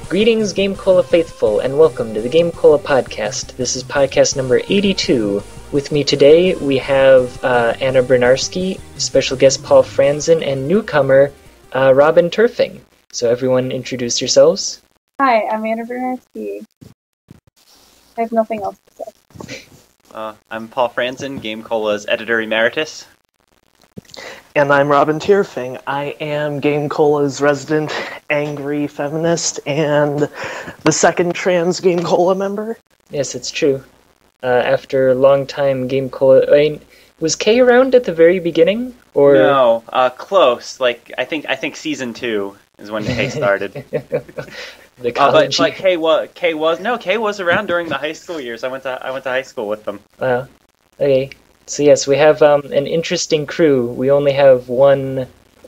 Greetings, GameCola faithful, and welcome to the GameCola podcast. This is podcast number 82. With me today, we have Anna Bryniarski, special guest Paul Franzen, and newcomer Robyn Tyrfing. So everyone introduce yourselves. Hi, I'm Anna Bryniarski. I have nothing else to say. I'm Paul Franzen, GameCola's editor emeritus. And I'm Robyn Tyrfing. I am GameCola's resident angry feminist and the second trans GameCola member. Yes, it's true. After a long time, GameCola... was Kay around at the very beginning? Or No, close. I think season 2 is when Kay started. The college. But Kay was around during the high school years. I went to high school with them. Wow. Okay. So yes, we have an interesting crew. We only have one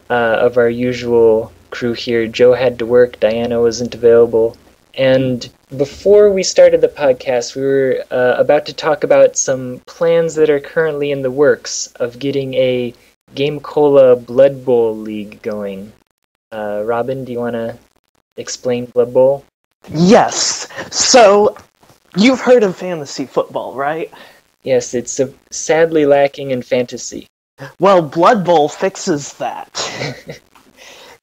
of our usual crew here. Joe had to work, Diana wasn't available. And before we started the podcast, we were about to talk about some plans that are currently in the works of getting a GameCola Blood Bowl League going. Robyn, do you want to explain Blood Bowl? Yes. So, you've heard of fantasy football, right? Yes, it's sadly lacking in fantasy. Well, Blood Bowl fixes that.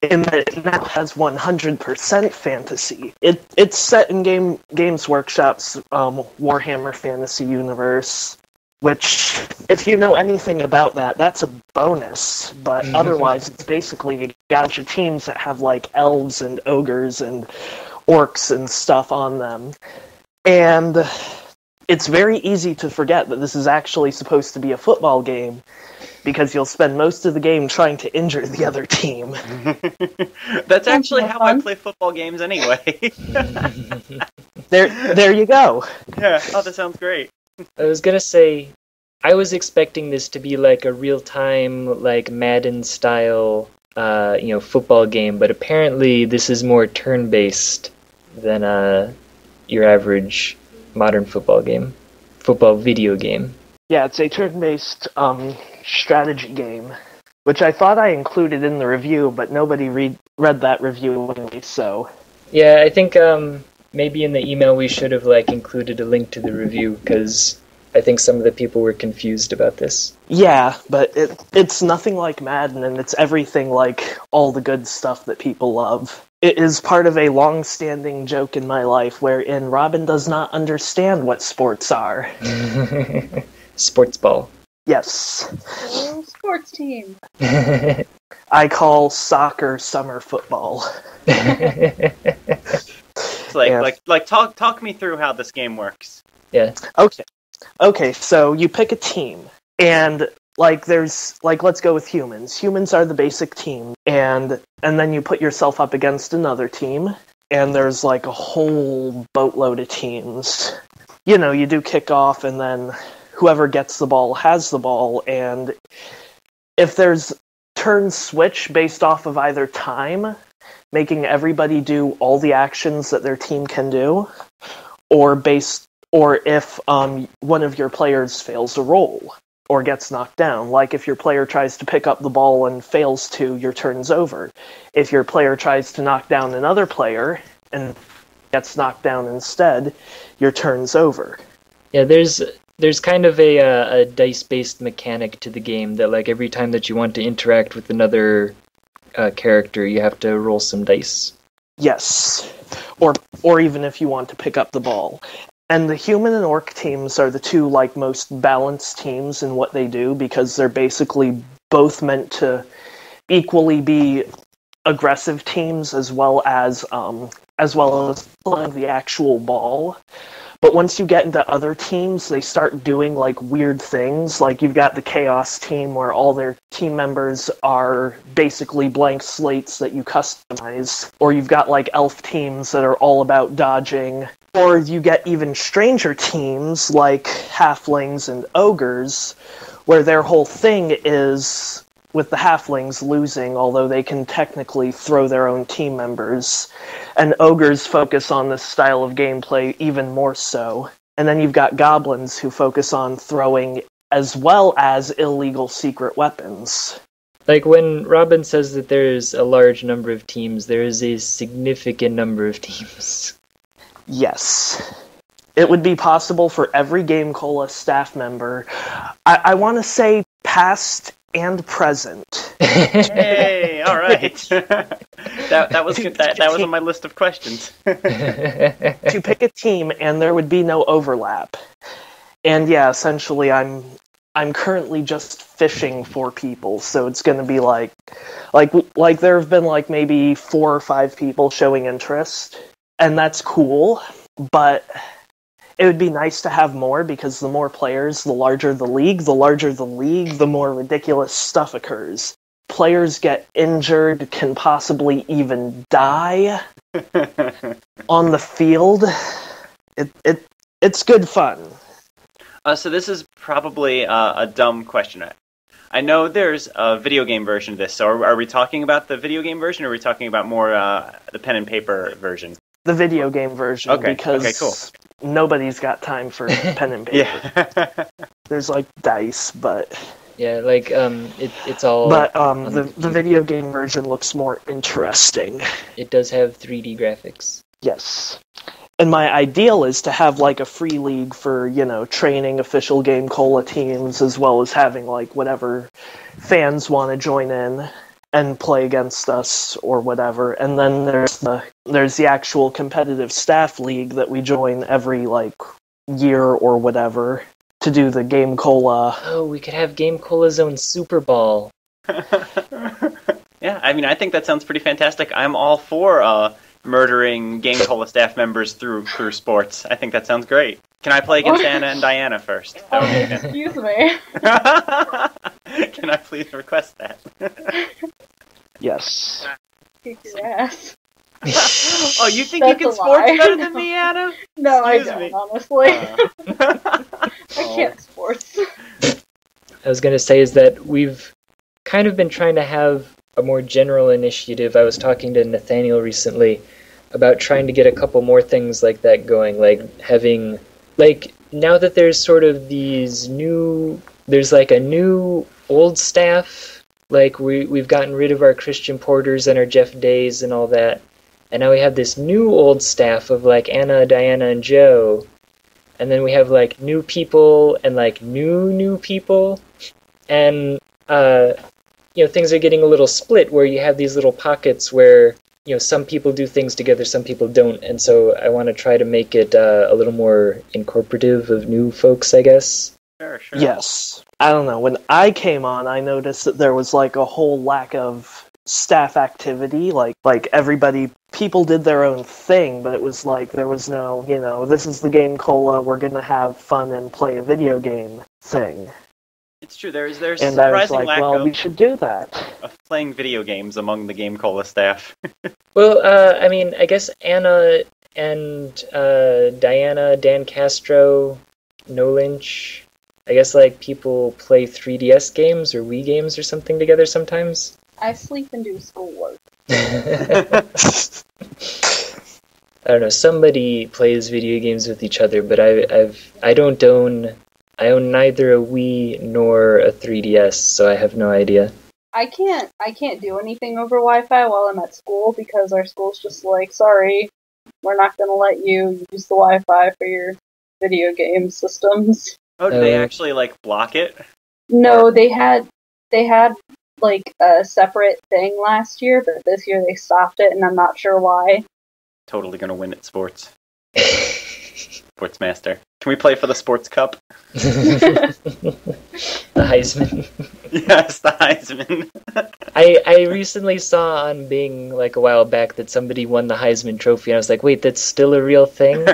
In that it now has 100% fantasy. It's set in Games Workshop's Warhammer Fantasy Universe, which, if you know anything about that, that's a bonus. But otherwise, it's basically a bunch of teams that have, like, elves and ogres and orcs and stuff on them. And it's very easy to forget that this is actually supposed to be a football game, because you'll spend most of the game trying to injure the other team. That's actually how I play football games anyway. There you go. Yeah, that sounds great. I was gonna say, I was expecting this to be like a real-time, like Madden-style, football game, but apparently this is more turn-based than your average modern football video game. Yeah, it's a turn-based strategy game, which I thought I included in the review, but nobody read that review anyway, so... Yeah, I think maybe in the email we should have included a link to the review, because I think some of the people were confused about this. Yeah, but it's nothing like Madden, and it's everything like all the good stuff that people love. It is part of a long-standing joke in my life wherein Robyn does not understand what sports are. Sports ball. Yes. Oh, sports team. I call soccer summer football. It's talk me through how this game works. Yeah. Okay, so you pick a team, and let's go with humans. Humans are the basic team, and then you put yourself up against another team, and there's a whole boatload of teams. You do kickoff, and then whoever gets the ball has the ball, and if there's turns switch based off of either time, making everybody do all the actions that their team can do, or if one of your players fails a roll or gets knocked down. Like if your player tries to pick up the ball and fails to, your turn's over. If your player tries to knock down another player and gets knocked down instead, your turn's over. Yeah, there's kind of a dice-based mechanic to the game that every time that you want to interact with another character, you have to roll some dice. Yes, or even if you want to pick up the ball. And the human and orc teams are the two most balanced teams in what they do, because they're basically both meant to equally be aggressive teams as well as playing the actual ball. But once you get into other teams, they start doing weird things. You've got the Chaos team where all their team members are basically blank slates that you customize. Or you've got Elf teams that are all about dodging. Or you get even stranger teams like Halflings and Ogres, where their whole thing is with the Halflings losing, although they can technically throw their own team members. And Ogres focus on this style of gameplay even more so. And then you've got Goblins who focus on throwing as well as illegal secret weapons. Like when Robyn says that there's a large number of teams, there is a significant number of teams. Yes. It would be possible for every GameCola staff member, I want to say past and present. Hey, all right. that was good. That was on my list of questions. To pick a team, and there would be no overlap. And yeah, essentially, I'm currently just fishing for people, so it's going to be like there have been like maybe 4 or 5 people showing interest, and that's cool. But it would be nice to have more, because the more players, the larger the league. The larger the league, the more ridiculous stuff occurs. Players get injured, can possibly even die on the field. It's good fun. So this is probably a dumb question. I know there's a video game version of this, so are we talking about the video game version, or are we talking about more the pen and paper version? The video game version, because cool. Nobody's got time for pen and paper. Yeah. There's like dice, but Yeah, like it's all. but the video game version looks more interesting. It does have 3D graphics. Yes. And my ideal is to have like a free league for, training official GameCola teams, as well as having like whatever fans want to join in and play against us or whatever. And then there's the actual competitive staff league that we join every like year or whatever to do the GameCola. Oh, we could have GameCola's own Super Ball. Yeah, I mean, I think that sounds pretty fantastic. I'm all for murdering GameCola staff members through sports. I think that sounds great. Can I play against Anna and Diana first? Excuse me. Can I please request that? Yes. Kick your ass. Oh, you think That's you a can sports lie. better than me, Anna? No, Excuse I don't, me. honestly. I can't sports. I was going to say is that we've kind of been trying to have a more general initiative. I was talking to Nathaniel recently about trying to get a couple more things like that going, like having, like, now that there's sort of there's like a new old staff, like we've gotten rid of our Christian Porters and our Jeff Days and all that, and now we have this new old staff of like Anna, Diana, and Joe, and then we have like new people and like new people, and things are getting a little split where you have these little pockets where some people do things together, some people don't, and so I want to try to make it a little more incorporative of new folks, I guess. Sure. Yes. I don't know. When I came on, I noticed that there was like a whole lack of staff activity. Like people did their own thing, but it was like there was no, this is the GameCola, we're going to have fun and play a video game thing. It's true. There's And I was surprising like, lack well, we should do that. of playing video games among the GameCola staff. Well, I mean, I guess Anna and Diana, Dan Castro, No Lynch, I guess like people play 3DS games or Wii games or something together sometimes. I sleep and do schoolwork. I don't know. Somebody plays video games with each other, but I don't own. I own neither a Wii nor a 3DS, so I have no idea. I can't do anything over Wi-Fi while I'm at school because our school's just like, sorry, we're not going to let you use the Wi-Fi for your video game systems. Oh, did they actually like block it? No, they had like a separate thing last year, but this year they stopped it, and I'm not sure why. Totally gonna win at sports. Sportsmaster. Can we play for the Sports Cup? The Heisman. Yes, the Heisman. I recently saw on Bing like a while back that somebody won the Heisman Trophy, and I was like, wait, that's still a real thing?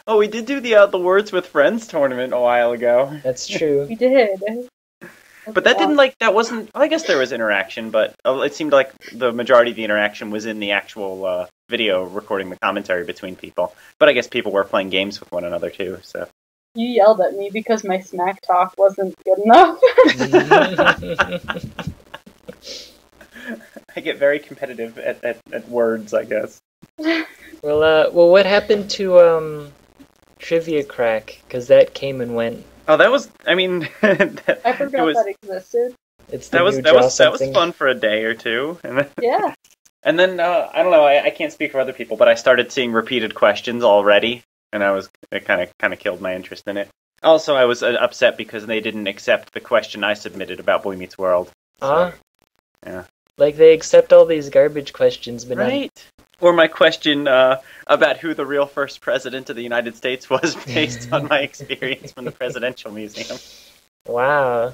Oh, we did do the Words with Friends tournament a while ago. That's true. We did. But that wasn't, I guess there was interaction, but it seemed like the majority of the interaction was in the actual video recording the commentary between people. But I guess people were playing games with one another too, so. You yelled at me because my smack talk wasn't good enough. I get very competitive at words, I guess. Well, what happened to Trivia Crack? Because that came and went. Oh, that was, I mean... I forgot that existed. It's the That was new that draw was that was something. fun for a day or two, Yeah. and then I don't know. I can't speak for other people, but I started seeing repeated questions already, and it kind of killed my interest in it. Also, I was upset because they didn't accept the question I submitted about Boy Meets World. Ah, Yeah. like they accept all these garbage questions, but not. Right. Or my question about who the real first president of the United States was based on my experience from the Presidential Museum. Wow.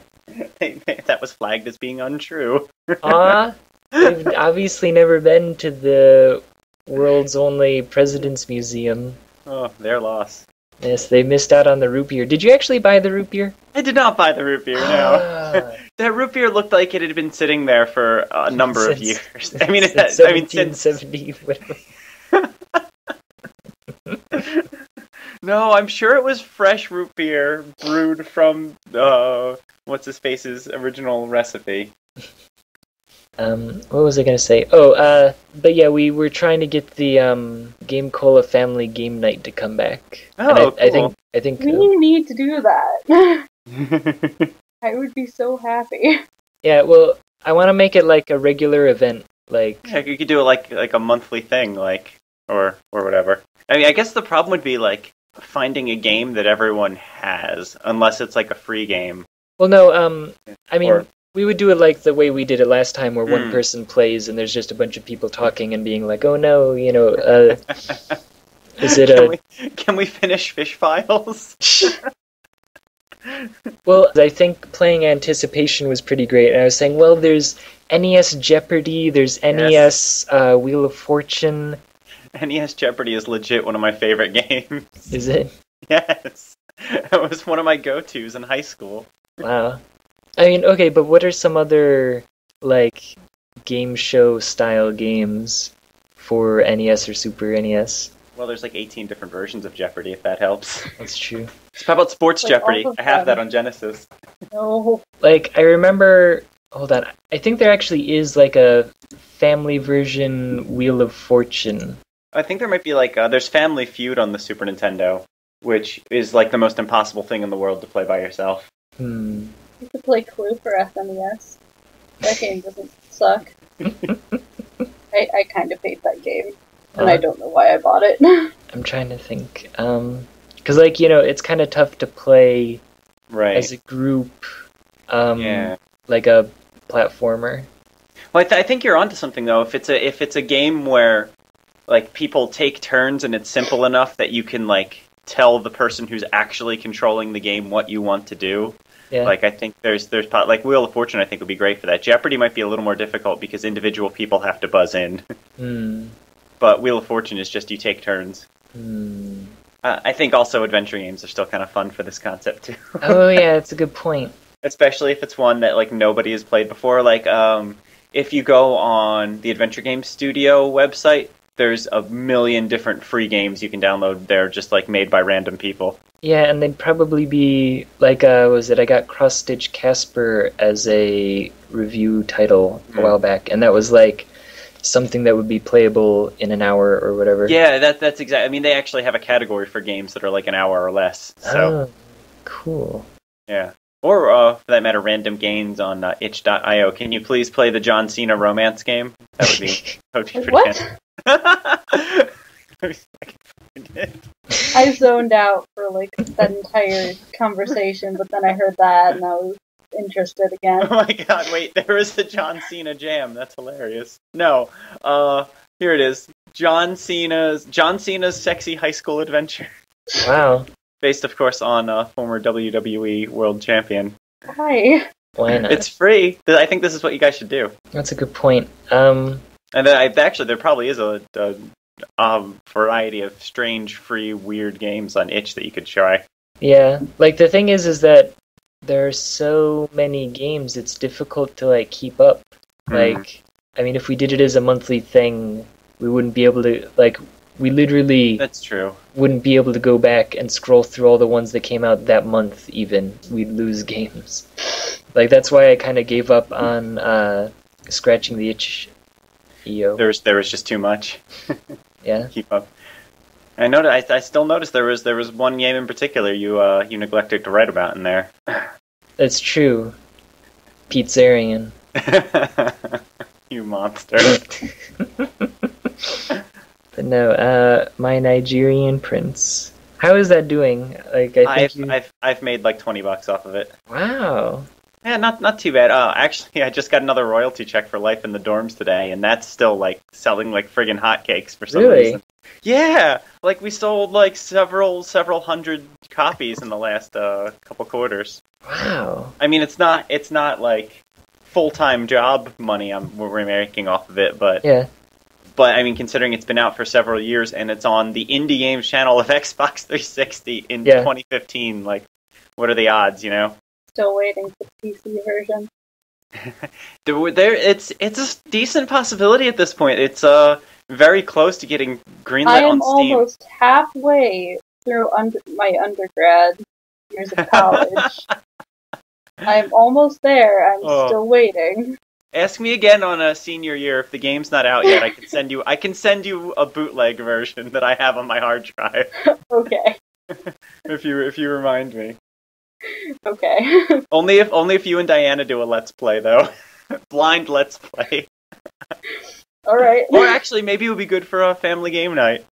That was flagged as being untrue. Ah, they've obviously never been to the world's only President's Museum. Oh, their loss. Yes, they missed out on the root beer. Did you actually buy the root beer? I did not buy the root beer, no. That root beer looked like it had been sitting there for a number of years. I mean, since since 1770. No, I'm sure it was fresh root beer brewed from what's his face's original recipe. What was I gonna say? Oh, but yeah, we were trying to get the GameCola family game night to come back. Oh, and cool. I think We need to do that. I would be so happy. yeah. Well, I want to make it like a regular event. Like, Yeah, you could do it like a monthly thing, like or whatever. I mean, I guess the problem would be like finding a game that everyone has, unless it's like a free game. well, no. I mean, Or- we would do it like the way we did it last time, where one person plays and there's just a bunch of people talking and being like, "Oh no, is it a?" Can we finish Fish Files? Well, I think playing Anticipation was pretty great. And I was saying, well, there's NES Jeopardy, there's NES Wheel of Fortune. NES Jeopardy is legit one of my favorite games. Is it? Yes. It was one of my go-tos in high school. Wow. I mean, okay, but what are some other, like, game show style games for NES or Super NES? Well, there's like 18 different versions of Jeopardy, if that helps. That's true. So how about Sports Like Jeopardy? all of I have that them. on Genesis. No. Like, I remember... Hold on. I think there actually is, like, a family version Wheel of Fortune. I think there might be like, there's Family Feud on the Super Nintendo, which is like the most impossible thing in the world to play by yourself. Hmm. You could play Clue for SNES. That game doesn't suck. I kind of hate that game. And I don't know why I bought it. I'm trying to think. Because, like, it's kind of tough to play Right. as a group, Yeah. like a platformer. Well, I think you're onto something though. If it's a game where like people take turns and it's simple enough that you can like tell the person who's actually controlling the game what you want to do. Yeah. Like I think there's like Wheel of Fortune I think would be great for that. Jeopardy might be a little more difficult because individual people have to buzz in. Hmm. But Wheel of Fortune is just you take turns. Hmm. I think also adventure games are still kind of fun for this concept too. Oh yeah, that's a good point. Especially if it's one that like nobody has played before. Like if you go on the Adventure Game Studio website, there's a million different free games you can download there, just like made by random people. Yeah, and they'd probably be like, I got Cross Stitch Casper as a review title a while back, and that was like something that would be playable in an hour or whatever. Yeah, that's exactly. I mean, they actually have a category for games that are like an hour or less. So Oh, cool. yeah. Or, for that matter, random games on itch.io. Can you please play the John Cena romance game? That would be pretty What? fantastic. I zoned out for like that entire conversation, but then I heard that and I was interested again. Oh my god, wait, there is a John Cena jam. That's hilarious. No, here it is. John Cena's Sexy High School Adventure. Wow. Based, of course, on former WWE World Champion. Hi. Why not? It's free. I think this is what you guys should do. That's a good point. And then actually, there probably is a variety of strange, free, weird games on itch that you could try. Yeah. Like, the thing is that there are so many games, it's difficult to, like, keep up. Like, I mean, if we did it as a monthly thing, we wouldn't be able to, like, we literally That's true. wouldn't be able to go back and scroll through all the ones that came out that month even. We'd lose games. Like, that's why I kind of gave up on scratching the itch EO. There was just too much. Yeah. Keep up. I still noticed there was one game in particular you neglected to write about in there. That's true. Pizzerian. You monster. But no, my Nigerian prince. How is that doing? Like, I've made like $20 off of it. Wow. Yeah, not too bad. Actually, I just got another royalty check for Life in the Dorms today, and that's still like selling like friggin' hotcakes for some reason. Yeah, like we sold like several hundred copies in the last couple quarters. Wow. I mean, it's not like full-time job money we're making off of it, but yeah. But I mean, considering it's been out for several years and it's on the indie games channel of Xbox 360 in 2015, like, what are the odds, you know? Still waiting for the PC version. It's a decent possibility at this point. It's very close to getting greenlit I am on Steam. almost halfway through my undergrad years of college. I'm almost there. I'm still waiting. Ask me again on a senior year if the game's not out yet. I can send you a bootleg version that I have on my hard drive. Okay. if you remind me. Okay. Only if you and Diana do a let's play though. Blind let's play. All right. Or actually, maybe it would be good for a family game night.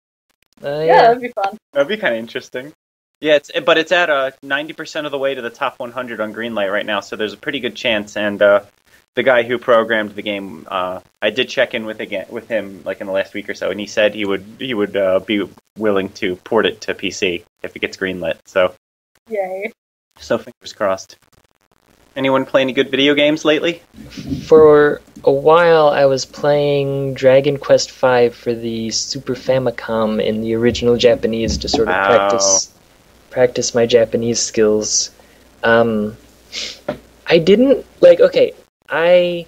Yeah, that'd be fun. That'd be kind of interesting. Yeah, but it's at 90% of the way to the top 100 on Greenlight right now, so there's a pretty good chance. And the guy who programmed the game, I did check in with him like in the last week or so, and he said he would be willing to port it to PC if it gets greenlit. So, yay! So fingers crossed. Anyone play any good video games lately? For a while, I was playing Dragon Quest V for the Super Famicom in the original Japanese to sort of practice my Japanese skills. I didn't I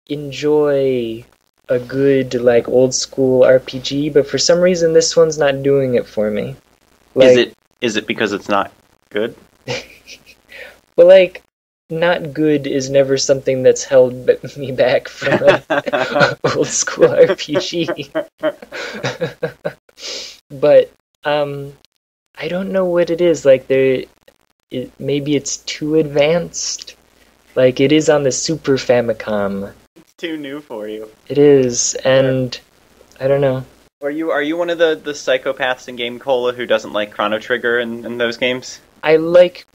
enjoy a good like old school RPG, but for some reason this one's not doing it for me. Like, is it because it's not good? Well, like, not good is never something that's held me back from an old school RPG. But I don't know what it is. Like, maybe it's too advanced. Like, it is on the Super Famicom. It's too new for you. It is, and I don't know. Are you one of the psychopaths in GameCola who doesn't like Chrono Trigger in those games? I like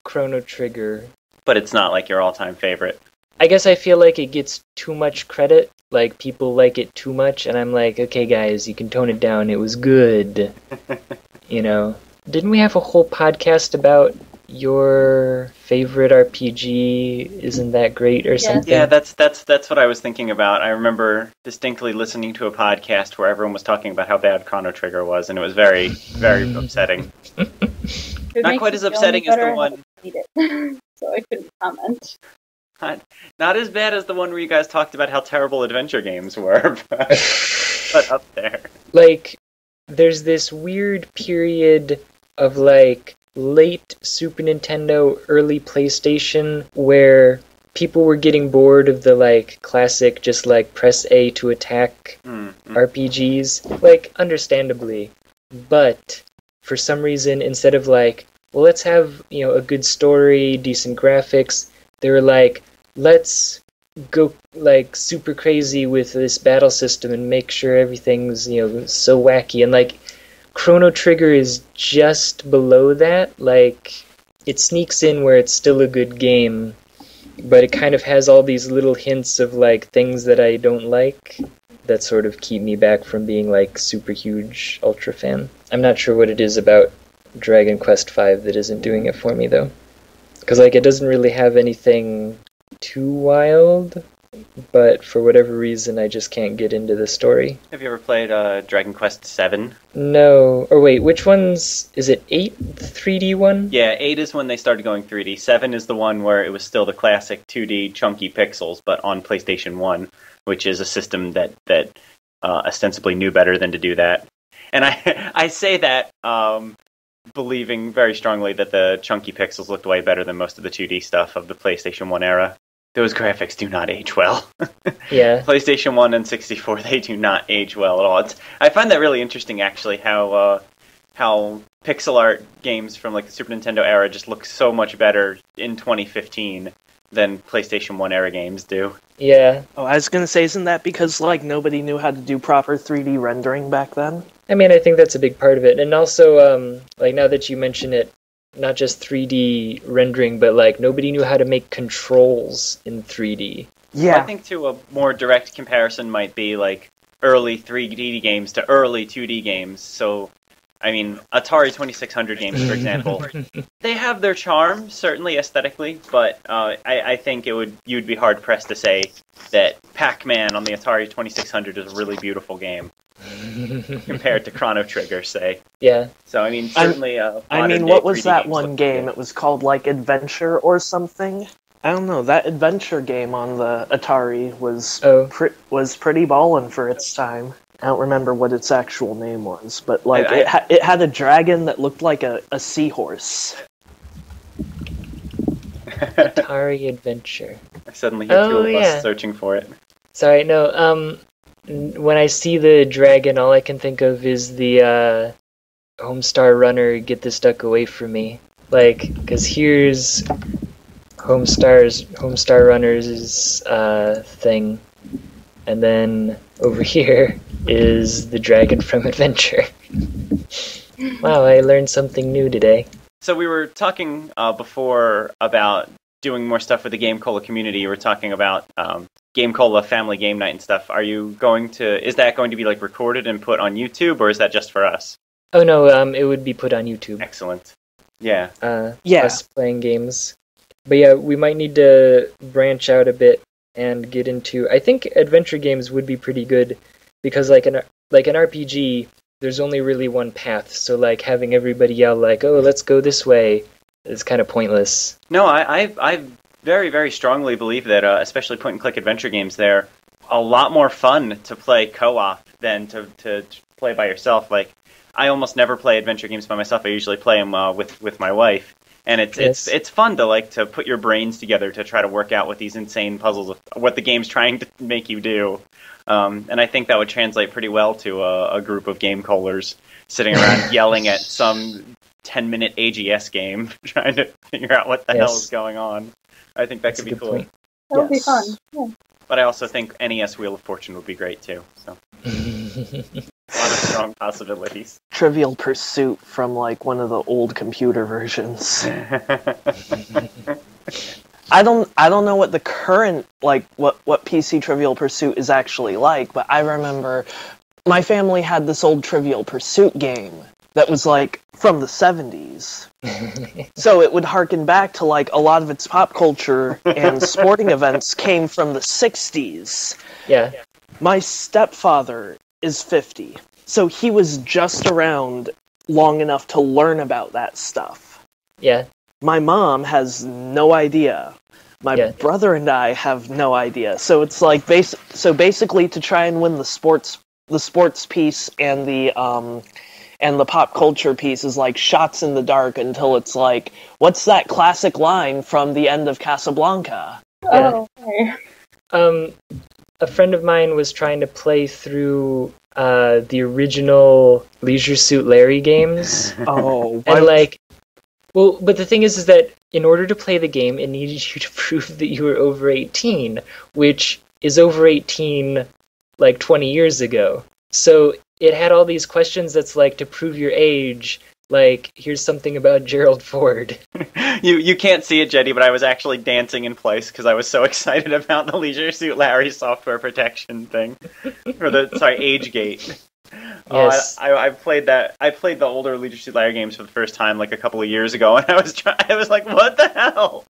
Chrono Trigger. But it's not like your all-time favorite. I guess I feel like it gets too much credit. Like, people like it too much, and I'm like, okay, guys, you can tone it down. It was good. You know? Didn't we have a whole podcast about your favorite RPG isn't that great or something? Yeah, that's what I was thinking about. I remember distinctly listening to a podcast where everyone was talking about how bad Chrono Trigger was, and it was very, very upsetting. Not quite as upsetting as the one. So I couldn't comment. Not as bad as the one where you guys talked about how terrible adventure games were, but up there. Like, there's this weird period of, like, late Super Nintendo, early PlayStation, where people were getting bored of the, like, classic just, like, press A to attack RPGs. Like, understandably. But for some reason, instead of, like, well, let's have, you know, a good story, decent graphics, they were like, let's go, like, super crazy with this battle system and make sure everything's, you know, so wacky. And, like, Chrono Trigger is just below that. Like, it sneaks in where it's still a good game, but it kind of has all these little hints of, like, things that I don't like that sort of keep me back from being, like, super huge ultra fan. I'm not sure what it is about Dragon Quest V that isn't doing it for me, though. Because, like, it doesn't really have anything too wild, but for whatever reason, I just can't get into the story. Have you ever played Dragon Quest VII? No. Or wait, which one's... Is it 8, the 3D one? Yeah, 8 is when they started going 3D. 7 is the one where it was still the classic 2D chunky pixels, but on PlayStation 1, which is a system that ostensibly knew better than to do that. And I say that... believing very strongly that the chunky pixels looked way better than most of the 2D stuff of the PlayStation 1 era. Those graphics do not age well. Yeah. PlayStation 1 and 64, they do not age well at all. I find that really interesting, actually, how pixel art games from like the Super Nintendo era just look so much better in 2015 than PlayStation 1 era games do. Yeah. Oh, I was gonna say, isn't that because like nobody knew how to do proper 3D rendering back then? I mean, I think that's a big part of it. And also, like, now that you mention it, not just 3D rendering, but, like, nobody knew how to make controls in 3D. Yeah. Well, I think, too, a more direct comparison might be, like, early 3D games to early 2D games. So, I mean, Atari 2600 games, for example, they have their charm, certainly aesthetically, but I think you'd be hard-pressed to say that Pac-Man on the Atari 2600 is a really beautiful game. Compared to Chrono Trigger, say. Yeah. So, I mean, certainly... what was that one game? It was called, like, Adventure or something? I don't know. That adventure game on the Atari was pretty ballin' for its time. I don't remember what its actual name was, but, like, it had a dragon that looked like a seahorse. Atari Adventure. I suddenly hear two of us searching for it. Sorry, no, when I see the dragon, all I can think of is the Homestar Runner, Get This Duck Away From Me. Like, because here's Homestar Runner's thing, and then over here is the dragon from Adventure. Wow, I learned something new today. So we were talking before about doing more stuff with the GameCola community. You were talking about GameCola family game night and stuff. Is that going to be like recorded and put on YouTube, or is that just for us? Oh no, it would be put on YouTube. Excellent. Yeah. Us playing games. But yeah, we might need to branch out a bit and get into... I think adventure games would be pretty good, because like an RPG, there's only really one path, so like having everybody yell like, oh, let's go this way, is kind of pointless. No, I very, very strongly believe that, especially point-and-click adventure games, they're a lot more fun to play co-op than to play by yourself. Like, I almost never play adventure games by myself. I usually play them with my wife, and it's fun to put your brains together to try to work out what these insane puzzles of what the game's trying to make you do. And I think that would translate pretty well to a group of game collers sitting around yelling at some 10-minute AGS game, trying to figure out what the hell is going on. I think that could be cool. That would be fun. Yeah. But I also think NES Wheel of Fortune would be great too. So a lot of strong possibilities. Trivial Pursuit from like one of the old computer versions. I don't know what the current what PC Trivial Pursuit is actually like, but I remember my family had this old Trivial Pursuit game that was like from the 70s. So it would harken back to like a lot of its pop culture and sporting events came from the 60s. Yeah. My stepfather is 50, so he was just around long enough to learn about that stuff. Yeah. My mom has no idea. My brother and I have no idea. So it's like basically to try and win the sports piece and the pop culture piece is like shots in the dark until it's like, what's that classic line from the end of Casablanca? Oh, okay. A friend of mine was trying to play through the original Leisure Suit Larry games. Oh, and but the thing is that in order to play the game, it needed you to prove that you were over 18, which is over 18 like 20 years ago. So it had all these questions that's like, to prove your age, like, here's something about Gerald Ford. You can't see it, Jeddy, but I was actually dancing in place because I was so excited about the Leisure Suit Larry software protection thing. Age gate. Yes. I played that. I played the older Leisure Suit Larry games for the first time like a couple of years ago, and I was like, what the hell?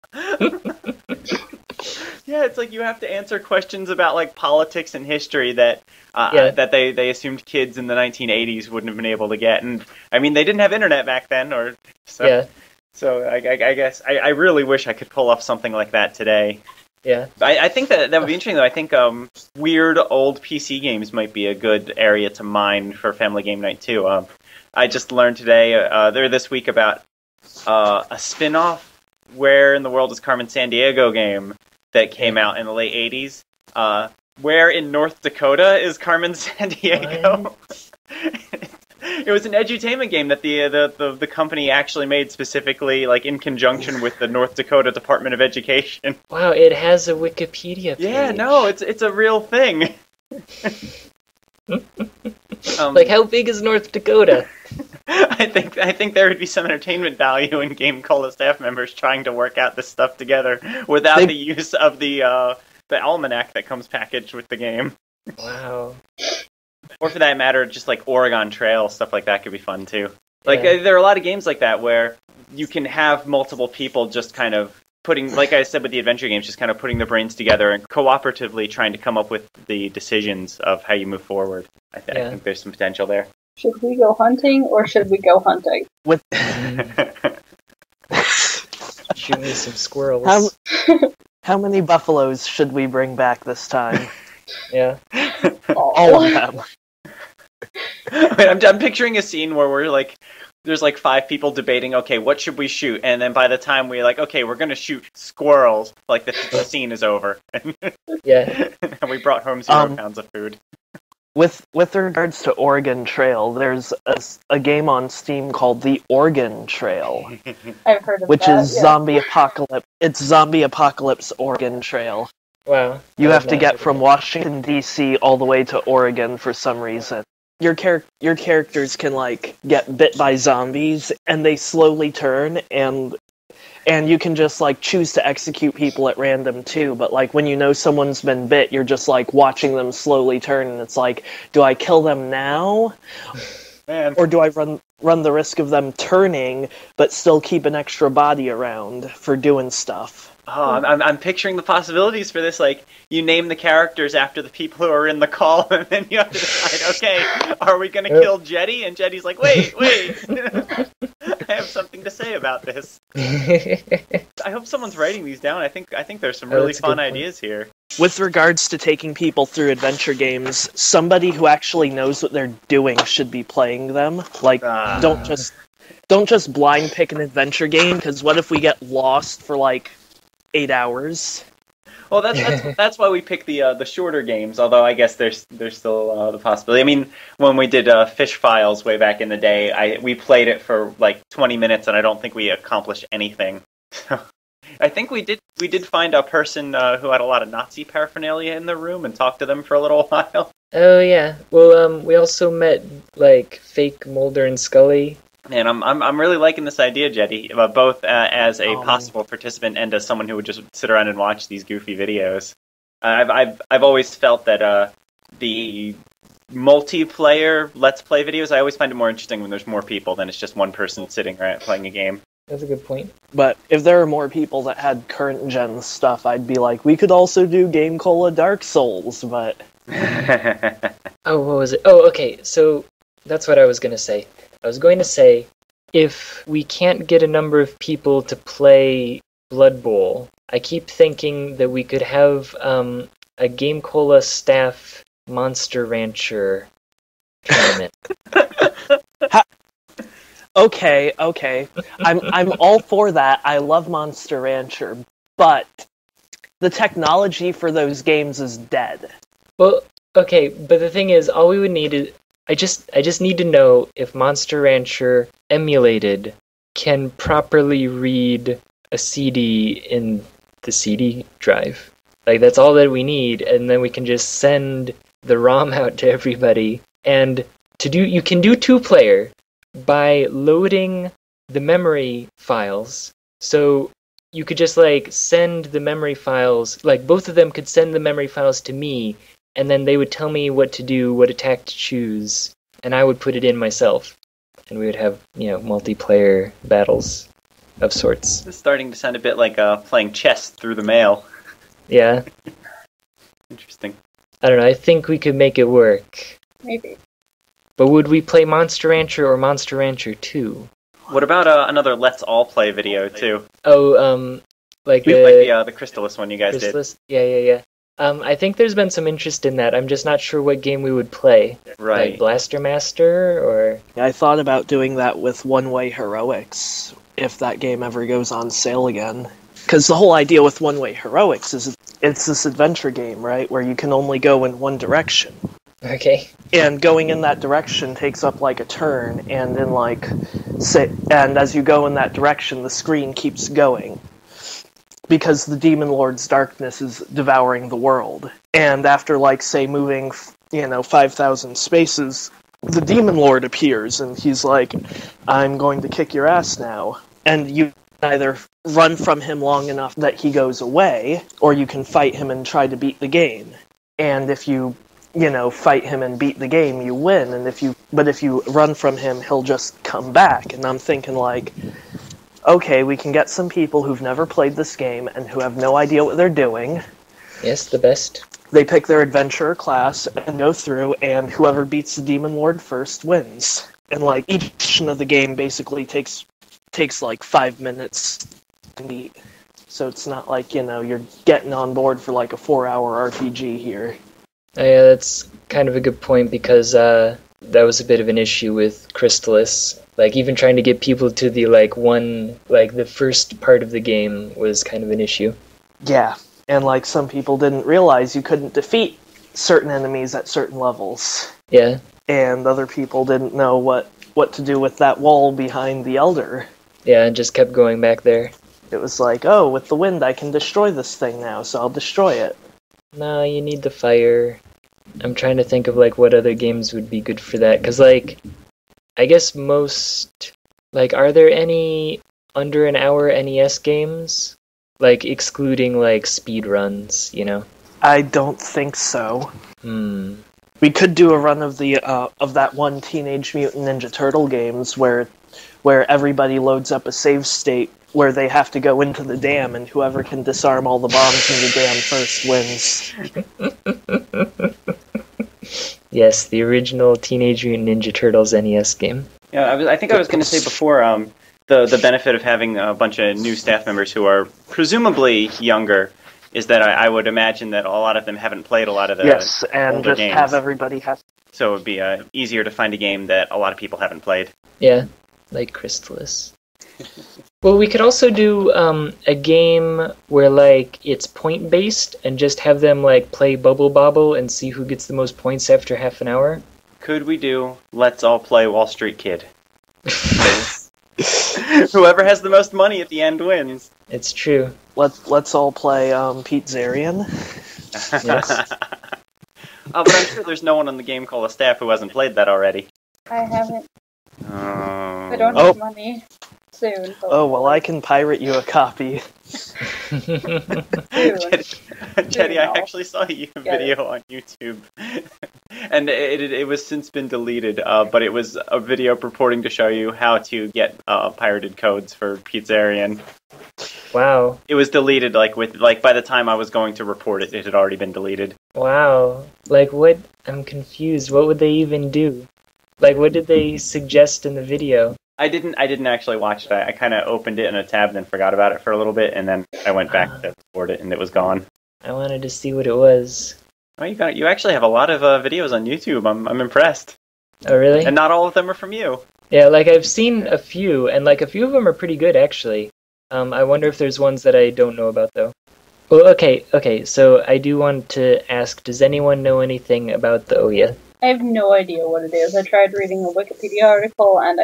Yeah, it's like you have to answer questions about like politics and history that they assumed kids in the 1980s wouldn't have been able to get, and I mean they didn't have internet back then, So I guess I really wish I could pull off something like that today. Yeah, I think that would be interesting though. I think weird old PC games might be a good area to mine for Family Game Night too. I just learned today, this week about a spin-off Where in the World is Carmen Sandiego game that came out in the late 80s. Where in North Dakota is Carmen Sandiego? It was an edutainment game that the company actually made specifically, like, in conjunction with the North Dakota Department of Education. Wow, it has a Wikipedia page. Yeah, no, it's a real thing. Like, how big is North Dakota? I think there would be some entertainment value in GameCola staff members trying to work out this stuff together without the use of the almanac that comes packaged with the game. Wow. Or for that matter, just like Oregon Trail, stuff like that could be fun too. Like, there are a lot of games like that where you can have multiple people just kind of putting, like I said with the adventure games, just kind of putting their brains together and cooperatively trying to come up with the decisions of how you move forward. I think there's some potential there. Should we go hunting or should we go hunting? Shoot me some squirrels. How many buffaloes should we bring back this time? Yeah. All of them. I'm picturing a scene where we're like, there's like 5 people debating, okay, what should we shoot? And then by the time we're like, okay, we're going to shoot squirrels, like the scene is over. Yeah. And we brought home 0 pounds of food. With regards to Oregon Trail, there's a game on Steam called The Oregon Trail. I've heard of which that, is zombie apocalypse. It's zombie apocalypse Oregon Trail. Wow. You have to get from Washington D.C. all the way to Oregon for some reason. Your characters can like get bit by zombies, and they slowly turn, and you can just like choose to execute people at random too. But like when you know someone's been bit, you're just like watching them slowly turn, and it's like, do I kill them now, or do I run the risk of them turning but still keep an extra body around for doing stuff? Oh, I'm picturing the possibilities for this. Like, you name the characters after the people who are in the call, and then you have to decide, okay, are we going to kill Jeddy? And Jeddy's like, wait. I have something to say about this. I hope someone's writing these down. I think there's some really fun ideas here. With regards to taking people through adventure games, somebody who actually knows what they're doing should be playing them. Like, don't just blind pick an adventure game, because what if we get lost for like 8 hours? Well, that's why we pick the shorter games. Although I guess there's still the possibility. I mean, when we did Fish Files way back in the day, we played it for like 20 minutes, and I don't think we accomplished anything. So I think we did find a person who had a lot of Nazi paraphernalia in the room and talked to them for a little while. Oh yeah. Well, we also met like fake Mulder and Scully. And I'm really liking this idea, Jeddy, both as a possible participant and as someone who would just sit around and watch these goofy videos. I've always felt that the multiplayer Let's Play videos, I always find it more interesting when there's more people than it's just one person sitting around playing a game. That's a good point. But if there are more people that had current gen stuff, I'd be like, we could also do GameCola Dark Souls, but... Oh, what was it? Oh, okay, so that's what I was going to say. I was going to say, if we can't get a number of people to play Blood Bowl, I keep thinking that we could have a GameCola staff Monster Rancher tournament. Okay. I'm all for that. I love Monster Rancher, but the technology for those games is dead. Well, okay, but the thing is, all we would need is... I just need to know if Monster Rancher emulated can properly read a CD in the CD drive. Like, that's all that we need, and then we can just send the ROM out to everybody. And you can do 2-player by loading the memory files. So you could just like send the memory files, like both of them could send the memory files to me, and then they would tell me what to do, what attack to choose, and I would put it in myself. And we would have, multiplayer battles of sorts. It's starting to sound a bit like playing chess through the mail. Yeah. Interesting. I don't know, I think we could make it work. Maybe. But would we play Monster Rancher or Monster Rancher 2? What about another Let's All Play video, too? Oh, like the Crystalis one you guys Crystalis? Did. Yeah. I think there's been some interest in that. I'm just not sure what game we would play. Right. Like Blaster Master, or... I thought about doing that with One Way Heroics, if that game ever goes on sale again. Because the whole idea with One Way Heroics is it's this adventure game, right, where you can only go in one direction. Okay. And going in that direction takes up like a turn, and then and as you go in that direction, the screen keeps going. Because the Demon Lord's darkness is devouring the world. And after, moving, 5,000 spaces, the Demon Lord appears, and he's like, I'm going to kick your ass now. And you either run from him long enough that he goes away, or you can fight him and try to beat the game. And if you, fight him and beat the game, you win. And if you run from him, he'll just come back. And I'm thinking, okay, we can get some people who've never played this game and who have no idea what they're doing. Yes, the best. They pick their adventurer class and go through, and whoever beats the Demon Lord first wins. And each session of the game basically takes 5 minutes to beat. So it's not you're getting on board for a 4-hour RPG here. Oh, yeah, that's kind of a good point, because that was a bit of an issue with Crystalis. Even trying to get people to the the first part of the game was kind of an issue. Yeah, and some people didn't realize you couldn't defeat certain enemies at certain levels. Yeah. And other people didn't know what to do with that wall behind the Elder. Yeah, and just kept going back there. It was oh, with the wind I can destroy this thing now, so I'll destroy it. No, you need the fire. I'm trying to think of what other games would be good for that, because I guess most are there any under an hour NES games, excluding speed runs, I don't think so. We could do a run of the of that one Teenage Mutant Ninja Turtle games where everybody loads up a save state where they have to go into the dam, and whoever can disarm all the bombs in the dam first wins. Yes, the original Teenage Mutant Ninja Turtles NES game. Yeah, I think I was going to say before, the benefit of having a bunch of new staff members who are presumably younger is that I would imagine that a lot of them haven't played a lot of the yes, and older just games. have everybody have. So it would be easier to find a game that a lot of people haven't played. Yeah, like Crystalis. Well, we could also do a game where it's point based and just have them play Bubble Bobble and see who gets the most points after half an hour. Could we do Let's All Play Wall Street Kid? Whoever has the most money at the end wins. It's true. Let's all play Pete Zarian. Yes. But I'm sure there's no one on the GameCola staff who hasn't played that already. I haven't. I I don't have money. Soon. Oh, well, I can pirate you a copy. Jeddy, I actually saw a video on YouTube, and it was since been deleted, but it was a video purporting to show you how to get pirated codes for Pizzarian. Wow. It was deleted, by the time I was going to report it, it had already been deleted. Wow. What? I'm confused. What would they even do? What did they suggest in the video? I didn't actually watch it. I kind of opened it in a tab and then forgot about it for a little bit, and then I went back to report it, and it was gone. I wanted to see what it was. Oh, you actually have a lot of videos on YouTube. I'm impressed. Oh, really? And not all of them are from you. Yeah, I've seen a few, and a few of them are pretty good, actually. I wonder if there's ones that I don't know about, though. Well, okay, so I do want to ask, does anyone know anything about the Ouya? I have no idea what it is. I tried reading a Wikipedia article and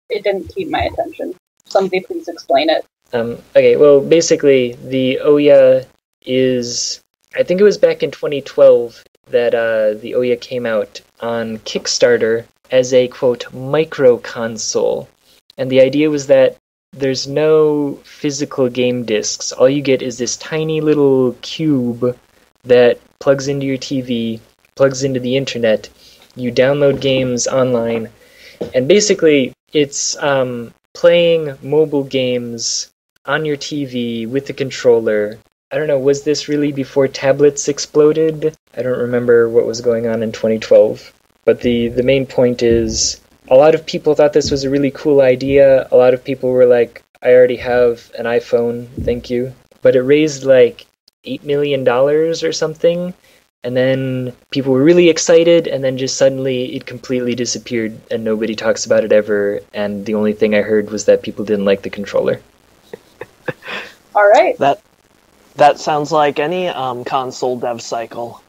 it didn't keep my attention. Somebody please explain it. Okay, well, basically, the Ouya is... I think it was back in 2012 that the Ouya came out on Kickstarter as a, quote, micro console. And the idea was that there's no physical game discs. All you get is this tiny little cube that plugs into your TV, plugs into the internet. You download games online, and basically it's playing mobile games on your TV with the controller. I don't know, was this really before tablets exploded? I don't remember what was going on in 2012. But the main point is, a lot of people thought this was a really cool idea. A lot of people were like, I already have an iPhone, thank you. But it raised $8 million or something. And then people were really excited, and then just suddenly it completely disappeared, and nobody talks about it ever, and the only thing I heard was that people didn't like the controller. Alright. That sounds like any console dev cycle.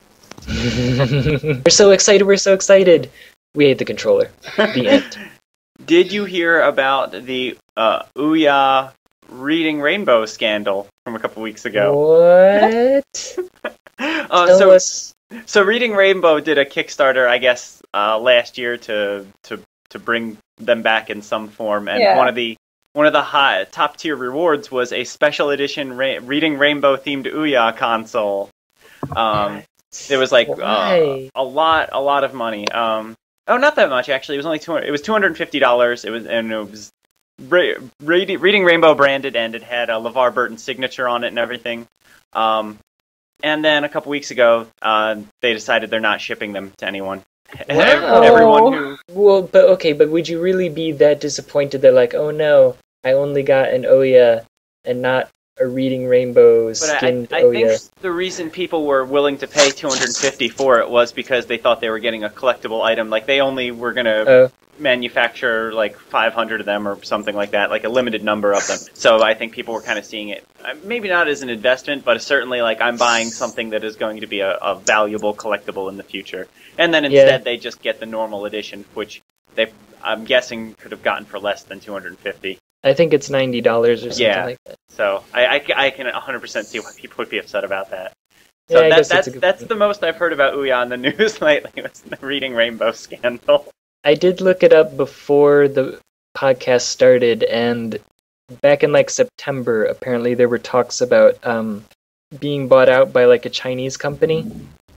We're so excited, we're so excited. We hate the controller. The end. Did you hear about the Ouya Reading Rainbow scandal from a couple weeks ago? What? Tell us. So Reading Rainbow did a Kickstarter, I guess, last year to bring them back in some form, and one of the top tier rewards was a special edition Reading Rainbow themed Ouya console. It was like a lot of money. Not that much actually. It was only $250. It was Reading Rainbow branded, and it had a LeVar Burton signature on it and everything. And then a couple weeks ago, they decided they're not shipping them to anyone. Wow. Everyone who... Well, but would you really be that disappointed that, like, oh no, I only got an Ouya and not a Reading Rainbow skinned Ouya? I think the reason people were willing to pay $250 for it was because they thought they were getting a collectible item. Like, they only were going to manufacture, like, 500 of them or something like that, like a limited number of them. So I think people were kind of seeing it, maybe not as an investment, but certainly like, I'm buying something that is going to be a valuable collectible in the future. And then instead they just get the normal edition, which I'm guessing could have gotten for less than $250. I think it's $90 or something like that. So I can 100% see why people would be upset about that. So that's the most I've heard about Ouya on the news lately, was the Reading Rainbow scandal. I did look it up before the podcast started, and back in like September, apparently there were talks about being bought out by like a Chinese company.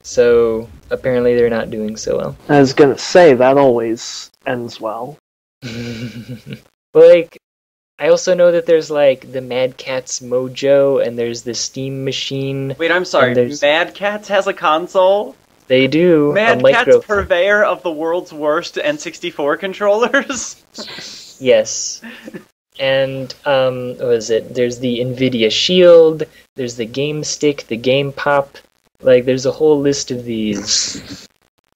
So apparently they're not doing so well. I was gonna say, that always ends well. Like, I also know that there's like the Mad Catz Mojo, and there's the Steam Machine. Wait, I'm sorry, Mad Catz has a console? They do. Mad Catz, purveyor of the world's worst N64 controllers? Yes. And, what is it? There's the NVIDIA Shield, there's the Game Stick, the Game Pop. Like, there's a whole list of these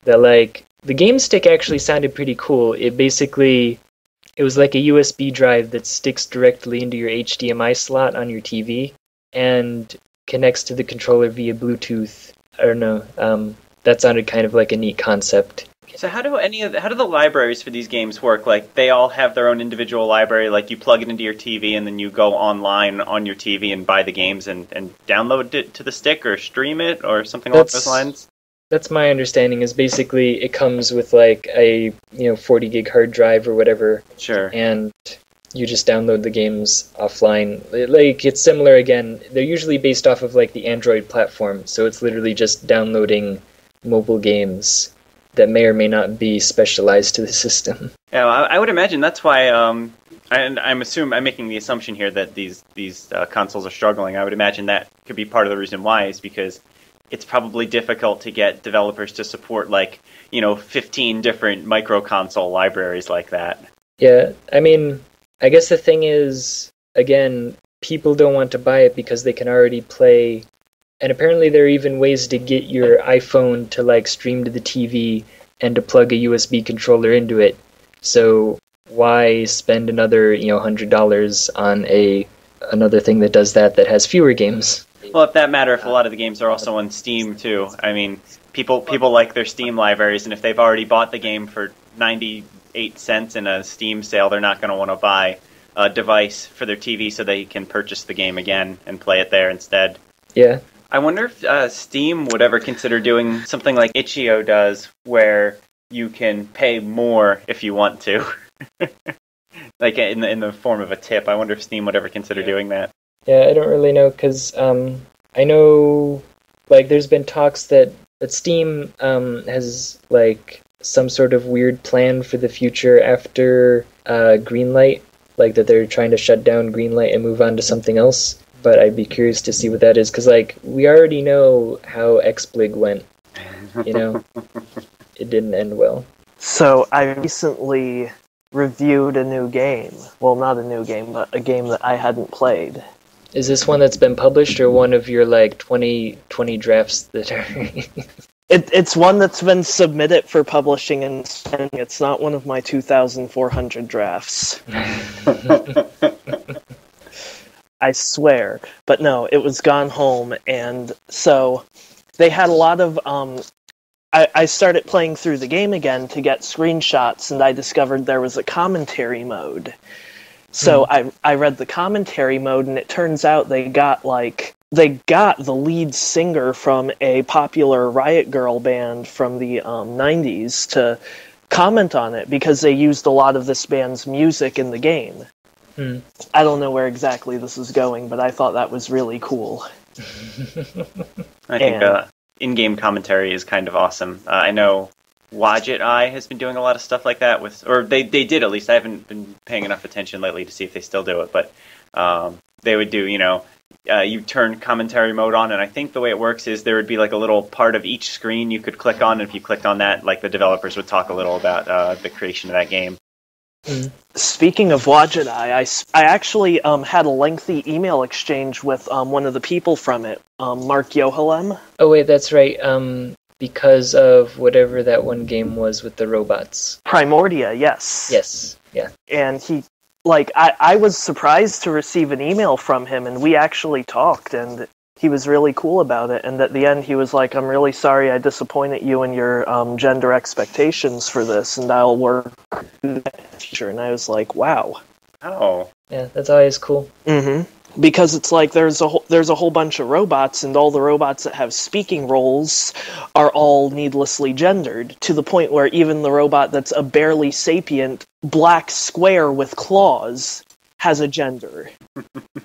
that, like, the Game Stick actually sounded pretty cool. It was like a USB drive that sticks directly into your HDMI slot on your TV and connects to the controller via Bluetooth. I don't know. That sounded kind of like a neat concept. So how do the libraries for these games work? Like, they all have their own individual library, like you plug it into your TV and then you go online on your TV and buy the games and download it to the stick or stream it or something along those lines? That's my understanding, is basically it comes with like a 40 gig hard drive or whatever. Sure. And you just download the games offline. Like, it's similar again. They're usually based off of like the Android platform, so it's literally just downloading mobile games that may or may not be specialized to the system. Yeah, I would imagine that's why. I'm making the assumption here that these consoles are struggling. I would imagine that could be part of the reason why, is because it's probably difficult to get developers to support 15 different micro console libraries like that. Yeah, I mean, I guess the thing is, again, people don't want to buy it because they can already play. And apparently there are even ways to get your iPhone to like stream to the TV and to plug a USB controller into it. So why spend another $100 on another thing that does that has fewer games? Well, if that matter, if a lot of the games are also on Steam too. I mean, people like their Steam libraries, and if they've already bought the game for 98 cents in a Steam sale, they're not going to want to buy a device for their TV so they can purchase the game again and play it there instead. Yeah. I wonder if Steam would ever consider doing something like Itch.io does, where you can pay more if you want to. Like in the form of a tip. I wonder if Steam would ever consider doing that. Yeah, I don't really know, because I know like there's been talks that Steam has like some sort of weird plan for the future after Greenlight, like that they're trying to shut down Greenlight and move on to something else. But I'd be curious to see what that is, because like we already know how XBlig went. It didn't end well. So I recently reviewed a new game. Well, not a new game, but a game that I hadn't played. Is this one that's been published, or one of your like 20 drafts that are... It's one that's been submitted for publishing, and it's not one of my 2,400 drafts. I swear. But no, it was gone home, and so they had a lot of I started playing through the game again to get screenshots, and I discovered there was a commentary mode. So I read the commentary mode, and it turns out they got the lead singer from a popular Riot Girl band from the 90s to comment on it, because they used a lot of this band's music in the game. I don't know where exactly this is going, but I thought that was really cool. I think in-game commentary is kind of awesome. I know Wadget Eye has been doing a lot of stuff like that or they did, at least. I haven't been paying enough attention lately to see if they still do it, but they would do, you turn commentary mode on, and I think the way it works is there would be like a little part of each screen you could click on, and if you clicked on that, like the developers would talk a little about the creation of that game. Speaking of Wadget Eye, I actually had a lengthy email exchange with one of the people from it, Mark Yohalem. Oh wait, that's right. Because of whatever that one game was with the robots. Primordia, yes. Yes, yeah. And he, I was surprised to receive an email from him, and we actually talked, and he was really cool about it. And at the end, he was like, "I'm really sorry I disappointed you in your gender expectations for this, and I'll work in the future." And I was like, "Wow." Oh. Yeah, that's always cool. Mm-hmm. Because it's like there's a whole bunch of robots, and all the robots that have speaking roles are all needlessly gendered, to the point where even the robot that's a barely sapient black square with claws has a gender.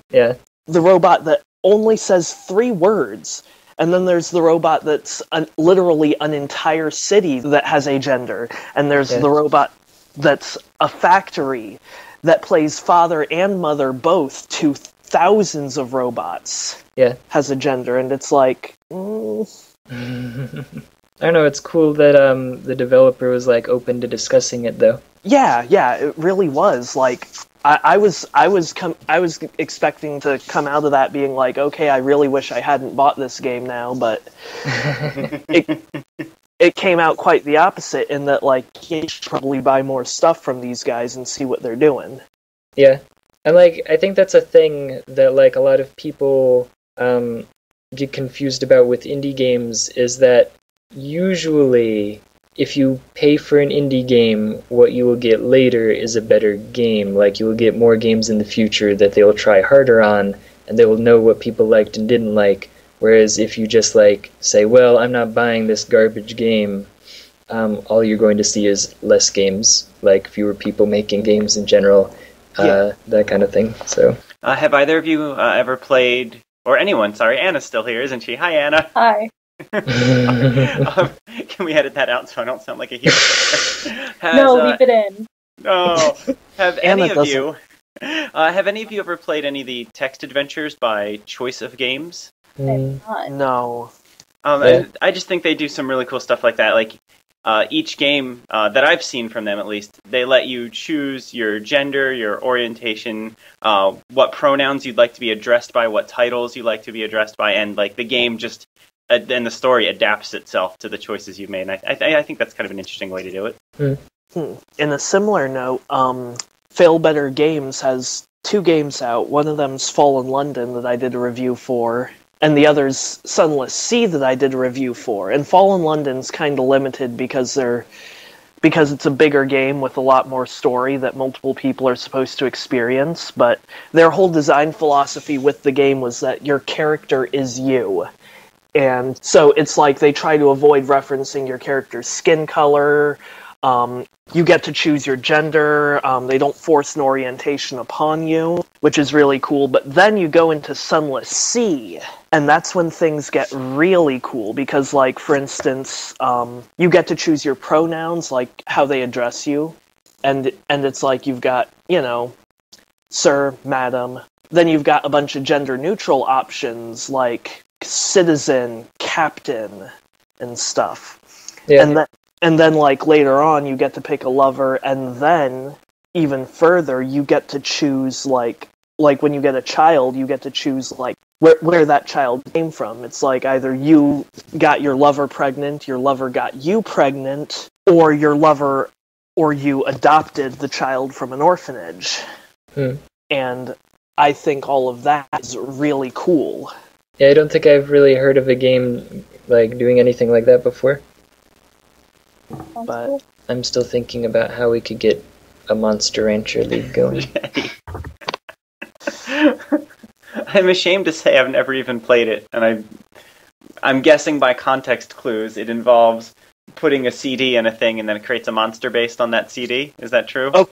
Yeah. The robot that only says 3 words, and then there's the robot that's literally an entire city that has a gender, and there's the robot that's a factory that plays father and mother both to thousands of robots. Yeah. Has a gender, and it's like... I don't know, it's cool that the developer was open to discussing it, though. Yeah, it really was. I was expecting to come out of that being like, okay, I really wish I hadn't bought this game now, but it came out quite the opposite, in that you should probably buy more stuff from these guys and see what they're doing. Yeah, and I think that's a thing that a lot of people get confused about with indie games, is that usually if you pay for an indie game, what you will get later is a better game. You will get more games in the future that they will try harder on, and they will know what people liked and didn't like. Whereas if you just say, well, I'm not buying this garbage game, all you're going to see is less games, fewer people making games in general, that kind of thing. So, have either of you ever played, or anyone? Sorry, Anna's still here, isn't she? Hi, Anna. Hi. Can we edit that out so I don't sound like a hero? No, leave it in. No. Have any Anna of you ever played any of the text adventures by Choice of Games? No. I just think they do some really cool stuff like that. Each game that I've seen from them, at least, they let you choose your gender, your orientation, what pronouns you'd like to be addressed by, what titles you'd like to be addressed by, and the game just and the story adapts itself to the choices you've made. And I think that's kind of an interesting way to do it. In a similar note, Fail Better Games has 2 games out. One of them's Fallen London that I did a review for, and the other's Sunless Sea that I did a review for. And Fallen London's kind of limited because it's a bigger game with a lot more story that multiple people are supposed to experience, but their whole design philosophy with the game was that your character is you. And so it's they try to avoid referencing your character's skin color. You get to choose your gender. They don't force an orientation upon you, which is really cool. But then you go into Sunless Sea, and that's when things get really cool. Because, for instance, you get to choose your pronouns, how they address you. And it's you've got, sir, madam. Then you've got a bunch of gender-neutral options, citizen, captain, and stuff. Yeah. And then later on, you get to pick a lover, and then, even further, you get to choose, when you get a child, you get to choose, where that child came from. It's either you got your lover pregnant, your lover got you pregnant, or your lover or you adopted the child from an orphanage. And I think all of that is really cool. Yeah, I don't think I've really heard of a game like doing anything like that before. Sounds But- cool. I'm still thinking about how we could get a Monster Rancher League going. I'm ashamed to say I've never even played it, and I'm guessing by context clues it involves putting a CD in a thing and then it creates a monster based on that CD. Is that true? Oh.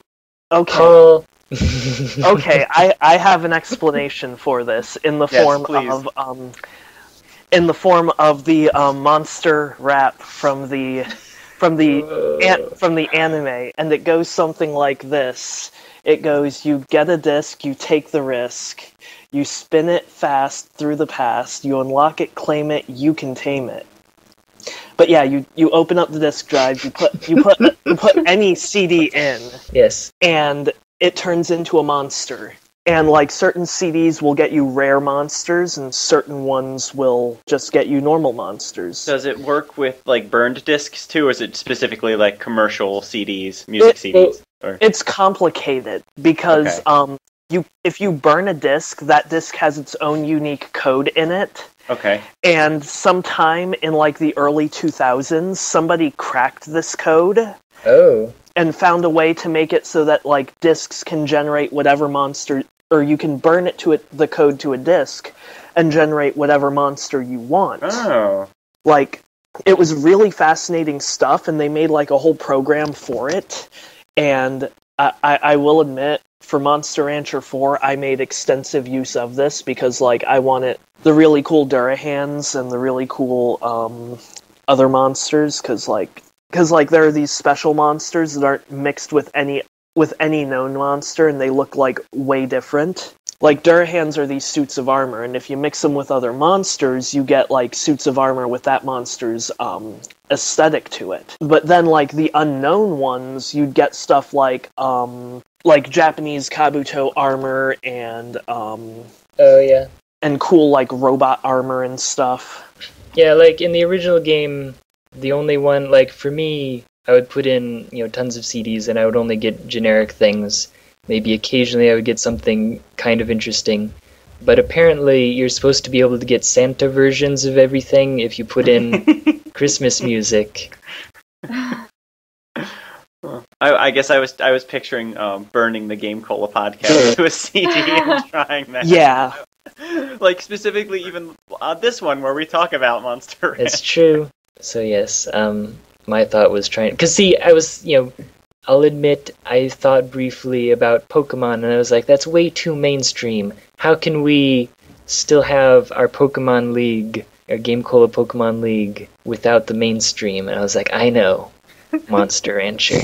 Okay. Paul. Okay, I have an explanation for this in the Yes, form please. of the monster rap from the anime, and it goes something like this. It goes, you get a disc, you take the risk, you spin it fast through the past, you unlock it, claim it, you can tame it. But yeah, you open up the disk drive, you put any CD in, Yes. and it turns into a monster. And like certain CDs will get you rare monsters, and certain ones will just get you normal monsters. Does it work with like burned discs too, or is it specifically like commercial CDs, music CDs? Or... It's complicated because if you burn a disc, that disc has its own unique code in it. Okay. And sometime in like the early 2000s, somebody cracked this code. Oh. And found a way to make it so that like discs can generate whatever monster, or you can burn it to the code to a disc and generate whatever monster you want. Oh. Like, it was really fascinating stuff, and they made like a whole program for it. And I will admit, for Monster Rancher 4, I made extensive use of this because like I wanted the really cool Durahans and the really cool other monsters, because there are these special monsters that aren't mixed with any known monster, and they look like way different. Like Durahans are these suits of armor, and if you mix them with other monsters, you get like suits of armor with that monster's aesthetic to it. But then like the unknown ones, you'd get stuff like Japanese Kabuto armor and Oh yeah. and cool like robot armor and stuff. Yeah, like in the original game, the only one, like for me, I would put in, tons of CDs and I would only get generic things. Maybe occasionally I would get something kind of interesting. But apparently you're supposed to be able to get Santa versions of everything if you put in Christmas music. I guess I was picturing burning the GameCola podcast to a CD and trying that. Yeah. Like specifically even this one where we talk about Monster Ranch. It's true. So yes, my thought was trying... Because see, I was, I'll admit, I thought briefly about Pokemon, and I was like, that's way too mainstream. How can we still have our Pokemon League, our GameCola Pokemon League, without the mainstream? And I was like, I know. Monster Rancher.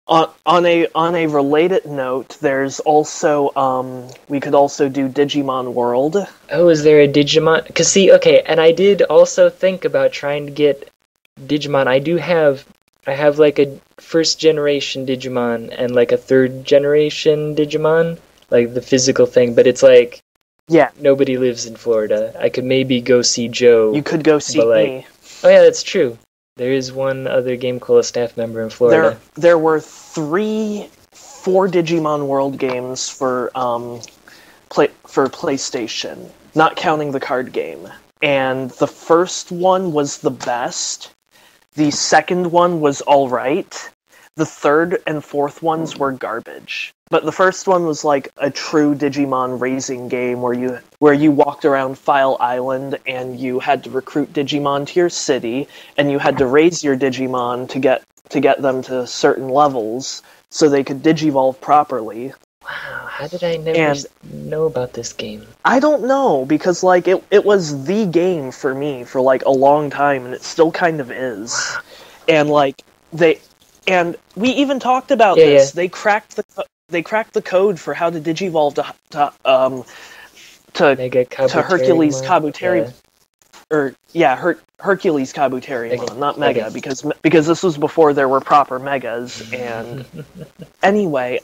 On a related note, there's also we could also do Digimon World. Oh, is there a Digimon? Because see, okay, and I did also think about trying to get Digimon. I have like a first generation Digimon and like a third generation Digimon, like the physical thing, but it's like, yeah, nobody lives in Florida. I could maybe go see Joe. You could go see me. Oh yeah, that's true. There is one other GameCola staff member in Florida. There were 4 Digimon World games for PlayStation, not counting the card game. And the first one was the best. The second one was alright. The third and fourth ones were garbage. But the first one was like a true Digimon raising game where you walked around File Island and you had to recruit Digimon to your city, and you had to raise your Digimon to get them to certain levels so they could Digivolve properly. Wow, how did I never know about this game? I don't know, because like it was the game for me for like a long time, and it still kind of is. And like and we even talked about this. Yeah. They cracked the code for how to Digivolve to Hercules Kabuterimon. Hercules Kabuterimon, not Mega, because this was before there were proper Megas. And anyway,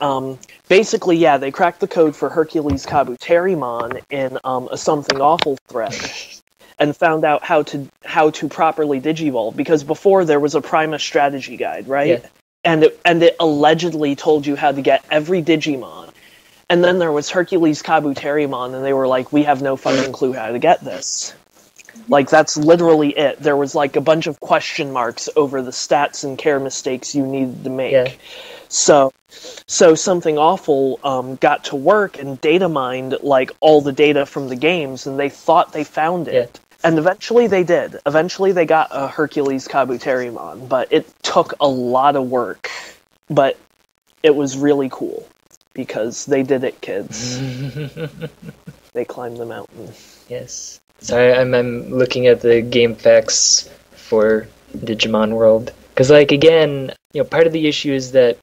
basically, yeah, they cracked the code for Hercules Kabuterimon in a Something Awful thread, and found out how to properly Digivolve, because before there was a Primus strategy guide, right? Yeah. And it allegedly told you how to get every Digimon, And then there was Hercules Kabuterimon, and they were like, we have no fucking clue how to get this. Like, that's literally it. There was, like, a bunch of question marks over the stats and care mistakes you needed to make. Yeah. So something awful got to work and data mined, like, all the data from the games, and they thought they found it. Yeah. And eventually they did. Eventually they got a Hercules Kabuterimon, but it took a lot of work. But it was really cool, because they did it, kids. They climbed the mountain. Yes. Sorry, I'm looking at the game facts for Digimon World. Because, like, again, part of the issue is that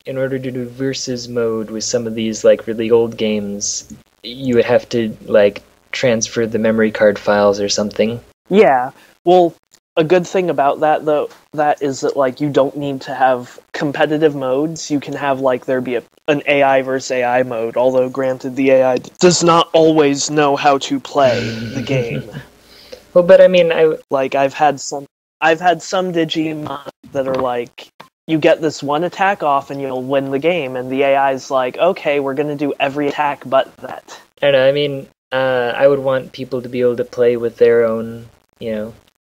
in order to do versus mode with some of these, like, really old games, you would have to, like, transfer the memory card files or something. Yeah. Well, a good thing about that, though, that is that, like, you don't need to have competitive modes. You can have, like, there be an AI versus AI mode, although, granted, the AI does not always know how to play the game. Well, but I mean, I've had some Digimon that are like, you get this one attack off and you'll win the game, and the AI's like, okay, we're gonna do every attack but that. I don't know, I mean, I would want people to be able to play with their own,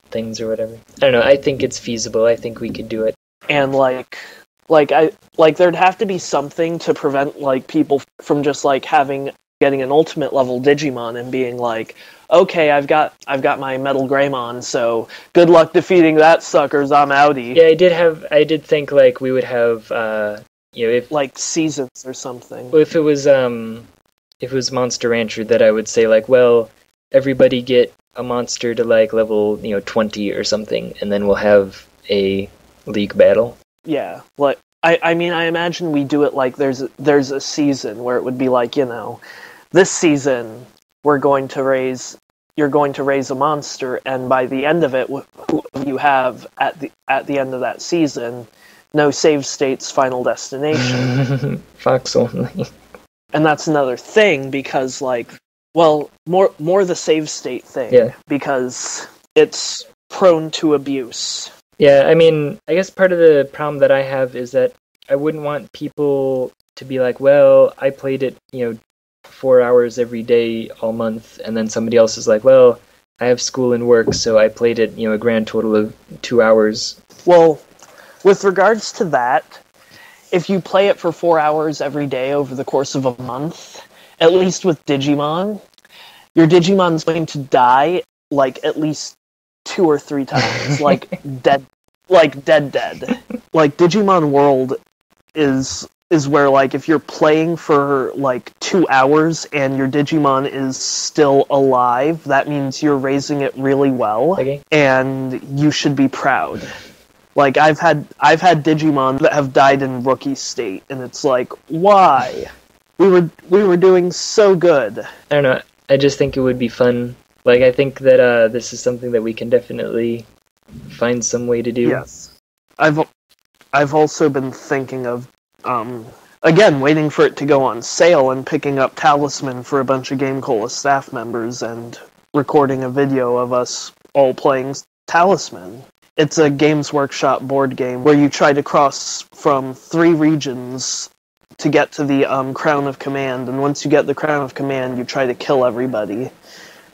things or whatever. I don't know, I think it's feasible, I think we could do it. And there'd have to be something to prevent, like, people from just, like, getting an ultimate level Digimon and being like, okay, I've got my Metal Greymon, so good luck defeating that suckers, I'm outie. Yeah, I did think, like, we would have, if... like, seasons or something. Well, if it was Monster Rancher, that I would say, like, well, everybody get a monster to, like, level, 20 or something, and then we'll have a league battle. Yeah, like, I mean, I imagine we do it like there's a season where it would be like, this season you're going to raise a monster, and by the end of it, who you have at the end of that season, no save states, final destination. Fox only. And that's another thing, because, like, well, more the save state thing, yeah, because it's prone to abuse. Yeah, I mean, I guess part of the problem that I have is that I wouldn't want people to be like, well, I played it, 4 hours every day all month, and then somebody else is like, well, I have school and work, so I played it, a grand total of 2 hours. Well, with regards to that, if you play it for 4 hours every day over the course of a month, at least with Digimon, your Digimon's going to die, like, at least 2 or 3 times, like dead. Like Digimon World is where, like, if you're playing for like 2 hours and your Digimon is still alive, that means you're raising it really well, okay, and you should be proud. Like, I've had Digimon that have died in rookie state, and it's like, why? We were doing so good. I don't know. I just think it would be fun. Like, I think that this is something that we can definitely find some way to do. Yes. I've also been thinking of, again, waiting for it to go on sale and picking up Talisman for a bunch of GameCola staff members and recording a video of us all playing Talisman. It's a Games Workshop board game where you try to cross from 3 regions to get to the Crown of Command, and once you get the Crown of Command, you try to kill everybody.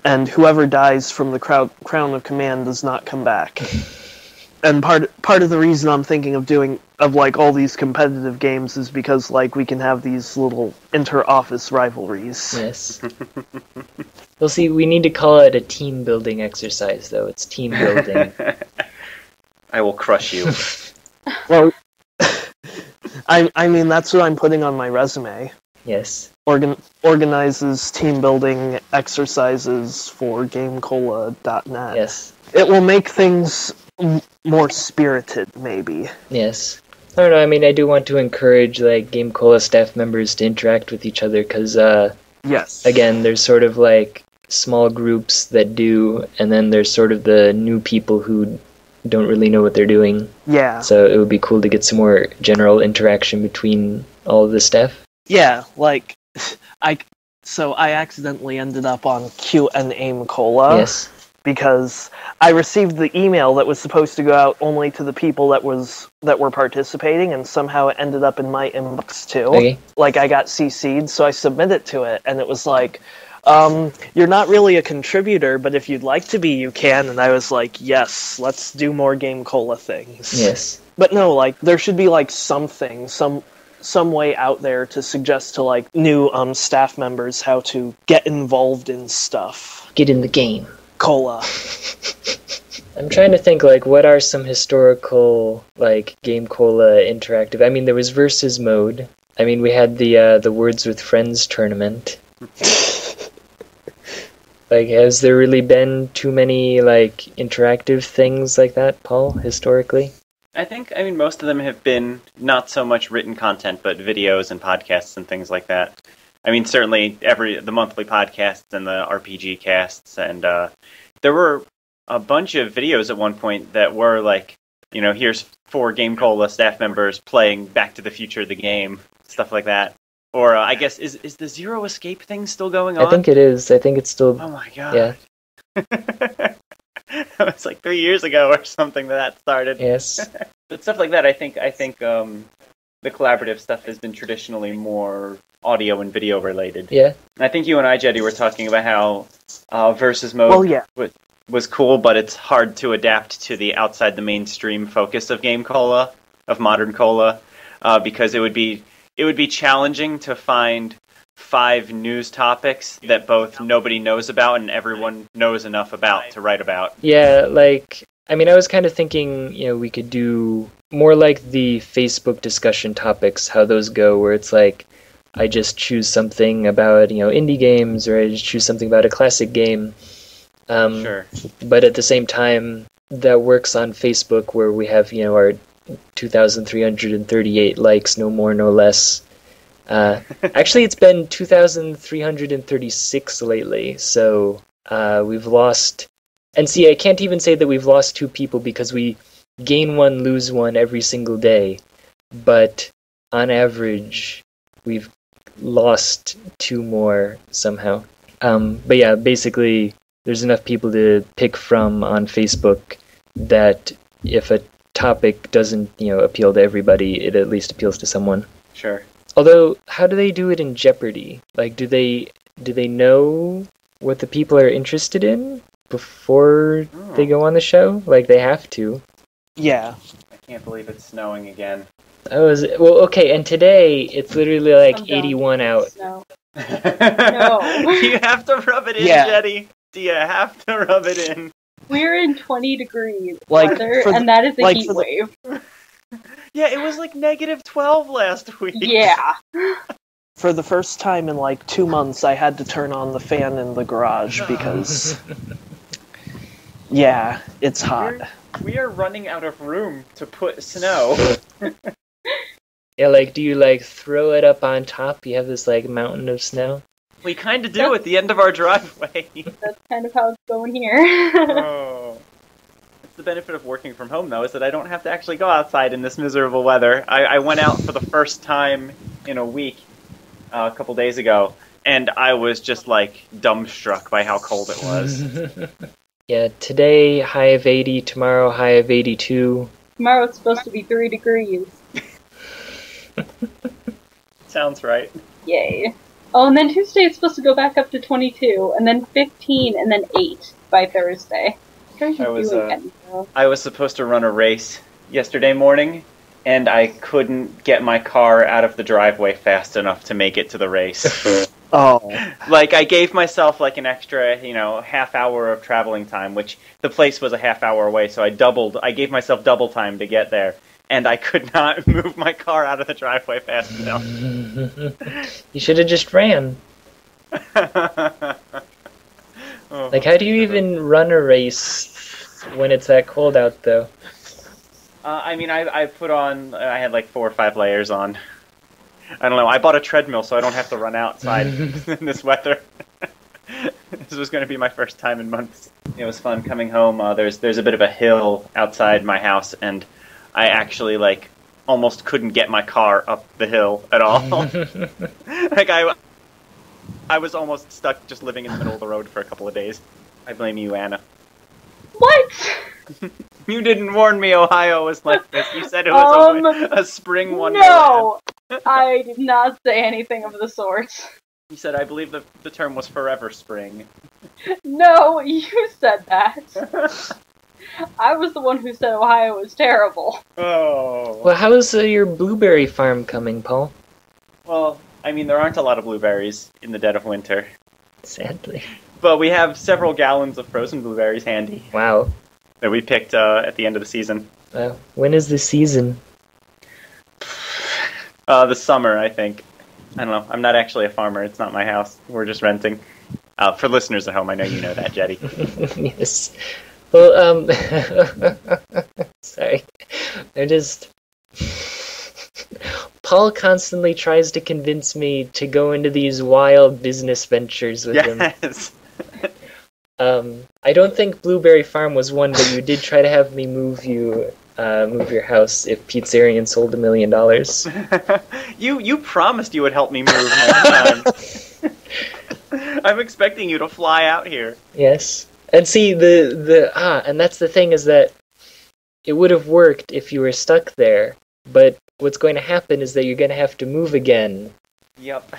And whoever dies from the Crown of Command does not come back. And part of the reason I'm thinking of like all these competitive games is because, like, we can have these little inter-office rivalries. Yes. Well, see, we need to call it a team building exercise, though. It's team building. I will crush you. Well, I mean, that's what I'm putting on my resume. Yes. Organizes team building exercises for GameCola.net. Yes. It will make things more spirited, maybe. Yes. I don't know, I mean, I do want to encourage, like, GameCola staff members to interact with each other, because, yes, again, there's sort of, like, small groups that do, and then there's sort of the new people who don't really know what they're doing. Yeah. So it would be cool to get some more general interaction between all of the staff. Yeah, like, I accidentally ended up on Q and Aim Cola. Yes. because I received the email that was supposed to go out only to the people that were participating, and somehow it ended up in my inbox too. Okay. Like, I got CC'd, so I submitted to it, and it was like, you're not really a contributor, but if you'd like to be, you can. And I was like, yes, let's do more GameCola things. Yes. But no, like, there should be, like, something, some way out there to suggest to, like, new staff members how to get involved in stuff. Get in the game. Cola. I'm trying to think, like, what are some historical, like, GameCola interactive... I mean, there was Versus Mode. I mean, we had the Words with Friends tournament. Like, has there really been too many, like, interactive things like that, Paul, historically? I mean, most of them have been not so much written content, but videos and podcasts and things like that. I mean, certainly the monthly podcasts and the RPG casts, and there were a bunch of videos at one point that were like, you know, here's 4 GameCola staff members playing Back to the Future the game, stuff like that. Or I guess, is the Zero Escape thing still going on? I think it is. I think it's still... Oh my god. Yeah. That was like 3 years ago or something that started. Yes. But stuff like that, I think the collaborative stuff has been traditionally more audio and video related. Yeah. And I think you and I, Jeddy, were talking about how Versus Mode was cool, but it's hard to adapt to the outside the mainstream focus of GameCola, of modern cola, because it would be challenging to find 5 news topics that both nobody knows about and everyone knows enough about to write about. Yeah, like, I mean, I was kind of thinking, you know, we could do more like the Facebook discussion topics, how those go, where it's like, I just choose something about, you know, indie games, or I just choose something about a classic game. Sure. But at the same time, that works on Facebook, where we have, you know, our 2,338 likes, no more, no less. Actually, it's been 2,336 lately, so we've lost... And see, I can't even say that we've lost 2 people, because we gain 1, lose 1 every single day. But on average, we've lost 2 more somehow. But yeah, basically, there's enough people to pick from on Facebook that if a topic doesn't, you know, appeal to everybody, it at least appeals to someone. Sure. Although, how do they do it in Jeopardy? Like, do they know what the people are interested in before they go on the show? Like, they have to. Yeah. I can't believe it's snowing again. Well, okay, and today it's literally like 81 out. No. You have to rub it in, Jeddy. Do you have to rub it in? We're in 20 degrees weather, and that is a heat wave. Yeah, it was like -12 last week. Yeah. For the first time in like 2 months, I had to turn on the fan in the garage because... yeah, it's hot. We are running out of room to put snow. Yeah, like, do you, like, throw it up on top? You have this, like, mountain of snow? We kind of do at the end of our driveway. That's kind of how it's going here. Oh. It's the benefit of working from home, though, is that I don't have to actually go outside in this miserable weather. I went out for the first time in a week a couple days ago, and I was just, like, dumbstruck by how cold it was. Yeah, today, high of 80, tomorrow, high of 82. Tomorrow it's supposed to be 3 degrees. Sounds right. Yay. Oh, and then Tuesday it's supposed to go back up to 22, and then 15, and then 8 by Thursday. I was supposed to run a race yesterday morning, and I couldn't get my car out of the driveway fast enough to make it to the race. Oh. Like, I gave myself, like, an extra, you know, half hour of traveling time, which the place was a half hour away, so I gave myself double time to get there. And I could not move my car out of the driveway fast enough. You should have just ran. Like, how do you even run a race when it's that cold out, though? I mean, I had like 4 or 5 layers on. I don't know, I bought a treadmill so I don't have to run outside in this weather. This was going to be my first time in months. It was fun coming home. There's a bit of a hill outside my house, and I actually, like, almost couldn't get my car up the hill at all. Like, I was almost stuck just living in the middle of the road for a couple of days. I blame you, Anna. What? You didn't warn me Ohio was like this. You said it was a spring wonderland. No! I did not say anything of the sort. You said, I believe the term was forever spring. No, you said that. I was the one who said Ohio was terrible. Oh. Well, how's your blueberry farm coming, Paul? Well, I mean, there aren't a lot of blueberries in the dead of winter. Sadly. But we have several gallons of frozen blueberries handy. Wow. That we picked at the end of the season. When is the season? The summer, I think. I don't know. I'm not actually a farmer. It's not my house. We're just renting. For listeners at home, I know you know that, Jeddy. Yes. Well, sorry. I just... Paul constantly tries to convince me to go into these wild business ventures with him. Yes. I don't think Blueberry Farm was one, but you did try to have me move your house if Pizzerian sold $1 million. You promised you would help me move next time. I'm expecting you to fly out here. Yes. And see, and that's the thing, is that it would have worked if you were stuck there, but what's going to happen is that you're going to have to move again. Yep.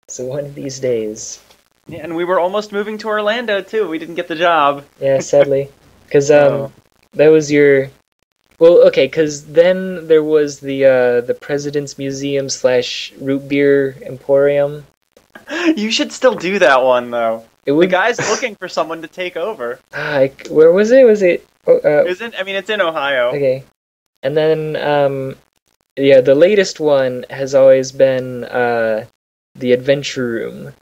So one of these days. Yeah, and we were almost moving to Orlando, too. We didn't get the job. Yeah, sadly. Because that was your... Well, okay, because then there was the President's Museum / Root Beer Emporium. You should still do that one, though. The guy's looking for someone to take over. Where was it? Was it... it's in Ohio. Okay. And then, the latest one has always been the Adventure Room.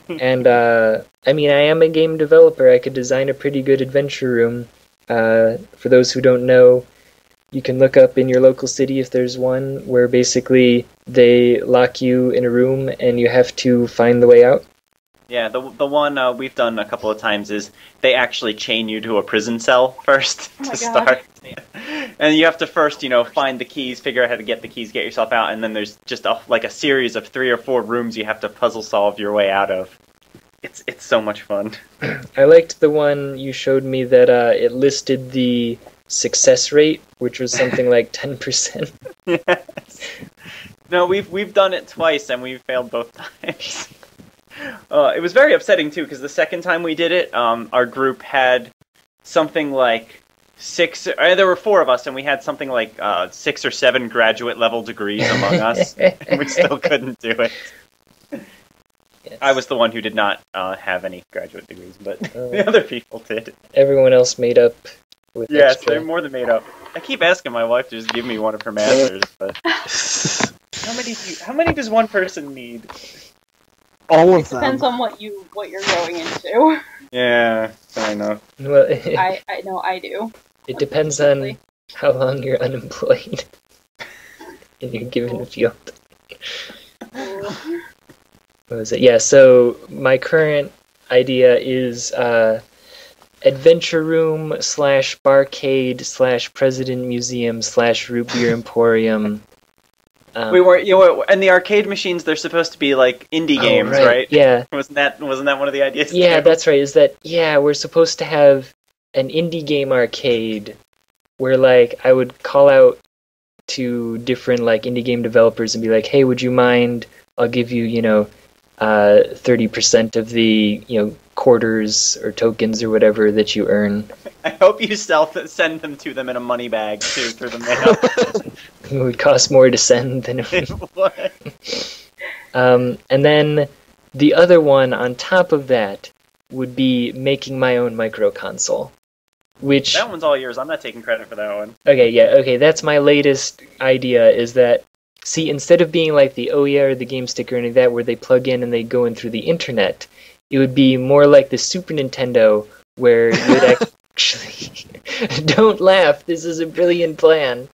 And, I am a game developer. I could design a pretty good adventure room. For those who don't know, you can look up in your local city if there's one, where basically they lock you in a room and you have to find the way out. Yeah, the one we've done a couple of times is they actually chain you to a prison cell first to start. And you have to first, find the keys, figure out how to get the keys, get yourself out, and then there's just a series of 3 or 4 rooms you have to puzzle solve your way out of. It's so much fun. I liked the one you showed me that it listed the success rate, which was something like 10%. Yes. No, we've done it twice and we've failed both times. It was very upsetting too, because the second time we did it, our group had something like 6. There were 4 of us, and we had something like 6 or 7 graduate level degrees among us, and we still couldn't do it. Yes. I was the one who did not have any graduate degrees, but the other people did. Everyone else made up with extra. They're more than made up. I keep asking my wife to just give me one of her masters, but how many does one person need? All of them. Depends on what you're going into. Yeah, I know. Well, I know I do. It depends on how long you're unemployed in your given field. What was it? Yeah, so my current idea is Adventure Room / Barcade / President Museum / Root Beer Emporium. We were, and the arcade machines, they're supposed to be like indie games, right? Yeah. Wasn't that one of the ideas? Yeah, too? that's right. We're supposed to have an indie game arcade where, I would call out to different, indie game developers and be like, hey, would you mind? I'll give you, 30% of the, quarters or tokens or whatever that you earn. I hope you send them to them in a money bag, too, through the mail. It would cost more to send than it would. And then the other one on top of that would be making my own micro console. Which that one's all yours. I'm not taking credit for that one. Okay, that's my latest idea, is that, see, instead of being like the Ouya or the Game Stick or any of that, where they plug in and they go in through the internet, it would be more like the Super Nintendo, where you would actually... Don't laugh, this is a brilliant plan.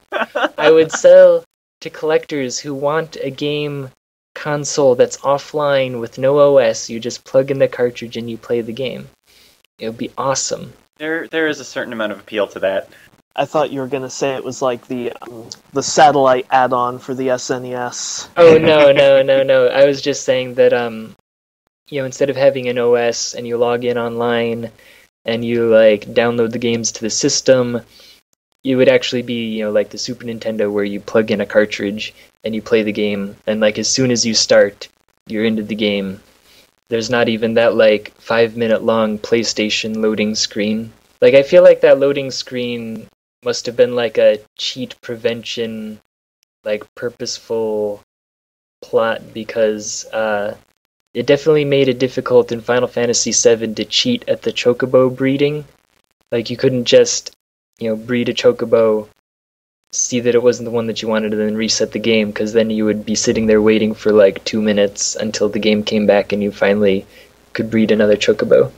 I would sell to collectors who want a game console that's offline with no OS. You just plug in the cartridge and you play the game. It would be awesome. There is a certain amount of appeal to that. I thought you were going to say it was like the satellite add-on for the SNES. Oh, no. I was just saying that, instead of having an OS and you log in online, and you like download the games to the system, it would actually be, like the Super Nintendo where you plug in a cartridge and you play the game, and like as soon as you start, you're into the game. There's not even that like 5-minute long PlayStation loading screen. Like I feel like that loading screen must have been like a cheat prevention, like purposeful plot, because it definitely made it difficult in Final Fantasy VII to cheat at the chocobo breeding. Like you couldn't just, breed a chocobo, see that it wasn't the one that you wanted, and then reset the game, because then you would be sitting there waiting for like 2 minutes until the game came back and you finally could breed another chocobo.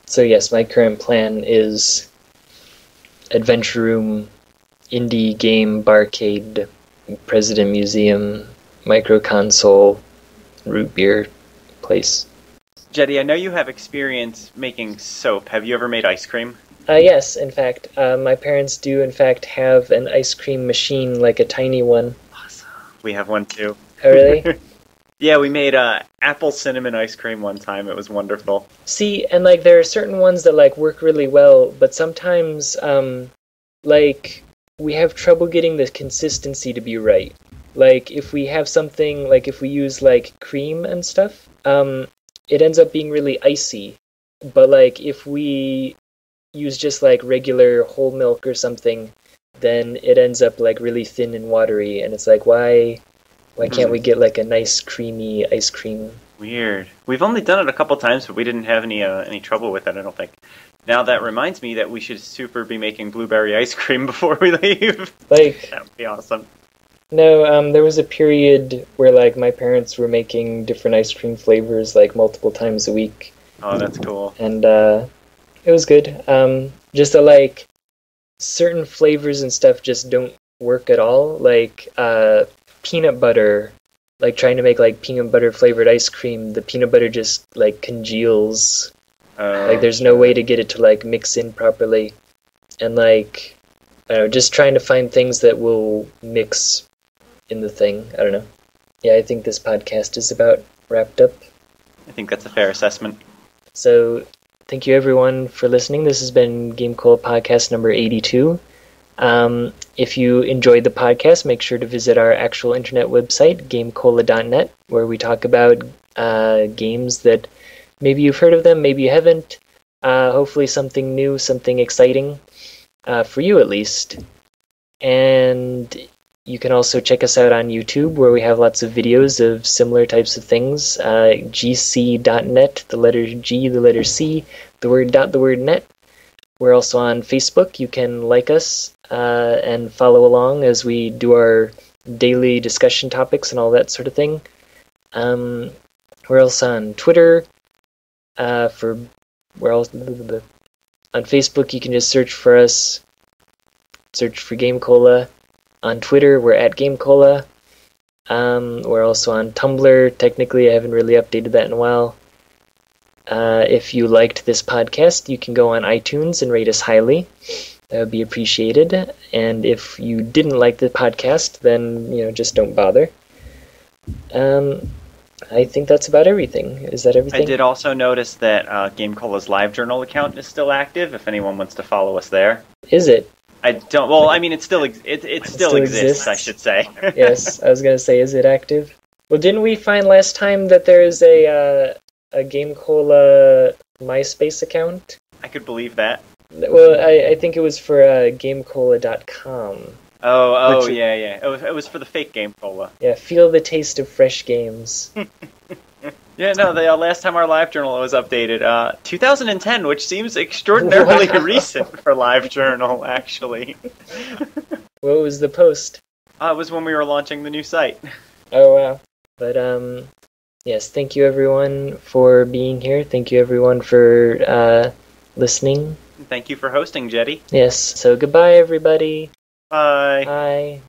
So yes, my current plan is Adventure Room, Indie Game Barcade, President Museum, Micro Console, Root Beer Place. Jeddy, I know you have experience making soap. Have you ever made ice cream? Yes, in fact. My parents do, in fact, have an ice cream machine, like a tiny one. Awesome. We have one, too. Oh, really? Yeah, we made apple cinnamon ice cream one time. It was wonderful. See, and, like, there are certain ones that, like, work really well, but sometimes, like, we have trouble getting the consistency to be right. Like, if we have something, like, if we use, like, cream and stuff, it ends up being really icy. But, like, if we use just like regular whole milk or something, then it ends up like really thin and watery, and it's like, why can't we get like a nice creamy ice cream? Weird. We've only done it a couple times, but we didn't have any trouble with it, I don't think. Now that reminds me that we should super be making blueberry ice cream before we leave. Like, that would be awesome. No, there was a period where like my parents were making different ice cream flavors like multiple times a week. Oh, that's cool. And it was good. Just that, like, certain flavors and stuff just don't work at all. Like, peanut butter, like, trying to make, like, peanut butter flavored ice cream, the peanut butter just, like, congeals. Like, there's no way to get it to, like, mix in properly. And, like, I don't know, just trying to find things that will mix in the thing. I don't know. Yeah, I think this podcast is about wrapped up. I think that's a fair assessment. So, thank you everyone for listening. This has been GameCola podcast number 82. If you enjoyed the podcast, make sure to visit our actual internet website, GameCola.net, where we talk about games that maybe you've heard of them, maybe you haven't. Hopefully something new, something exciting, for you at least. And you can also check us out on YouTube, where we have lots of videos of similar types of things. gc.net, the letter G, the letter C, the word net. We're also on Facebook. You can like us and follow along as we do our daily discussion topics and all that sort of thing. We're also on Twitter. On Facebook, you can just search for us. Search for GameCola. On Twitter, we're at GameCola. We're also on Tumblr. Technically, I haven't really updated that in a while. If you liked this podcast, you can go on iTunes and rate us highly. That would be appreciated. And if you didn't like the podcast, then, just don't bother. I think that's about everything. Is that everything? I did also notice that GameCola's LiveJournal account is still active, if anyone wants to follow us there. Is it? I don't. Well, I mean, it still exists, I should say. Yes, I was gonna say, is it active? Well, didn't we find last time that there's a GameCola MySpace account? I could believe that. Well, I think it was for GameCola.com. Oh, yeah. It was for the fake GameCola. Yeah, feel the taste of fresh games. Yeah, no, the last time our LiveJournal was updated, 2010, which seems extraordinarily recent for LiveJournal, actually. What was the post? It was when we were launching the new site. Oh, wow. But, yes, thank you everyone for being here. Thank you everyone for listening. Thank you for hosting, Jeddy. Yes, so goodbye everybody. Bye. Bye.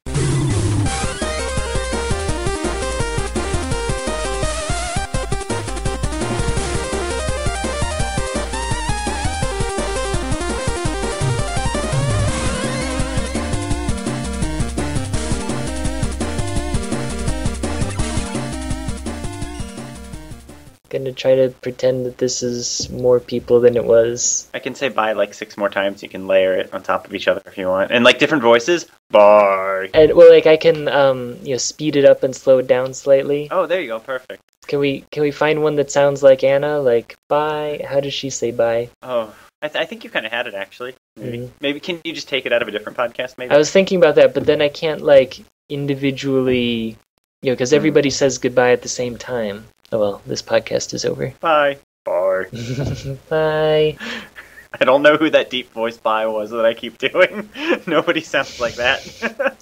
gonna try to pretend that this is more people than it was. I can say bye like 6 more times. You can layer it on top of each other if you want. And like different voices. Bye. And well, like I can speed it up and slow it down slightly. Oh, there you go. Perfect. Can we find one that sounds like Anna? Like bye. How does she say bye? Oh, I think you kind of had it actually. Maybe. Mhm. Maybe can you just take it out of a different podcast? Maybe. I was thinking about that, but then I can't like individually, because everybody says goodbye at the same time. Oh well, this podcast is over. Bye. Bye. Bye. I don't know who that deep voice bye was that I keep doing. Nobody sounds like that.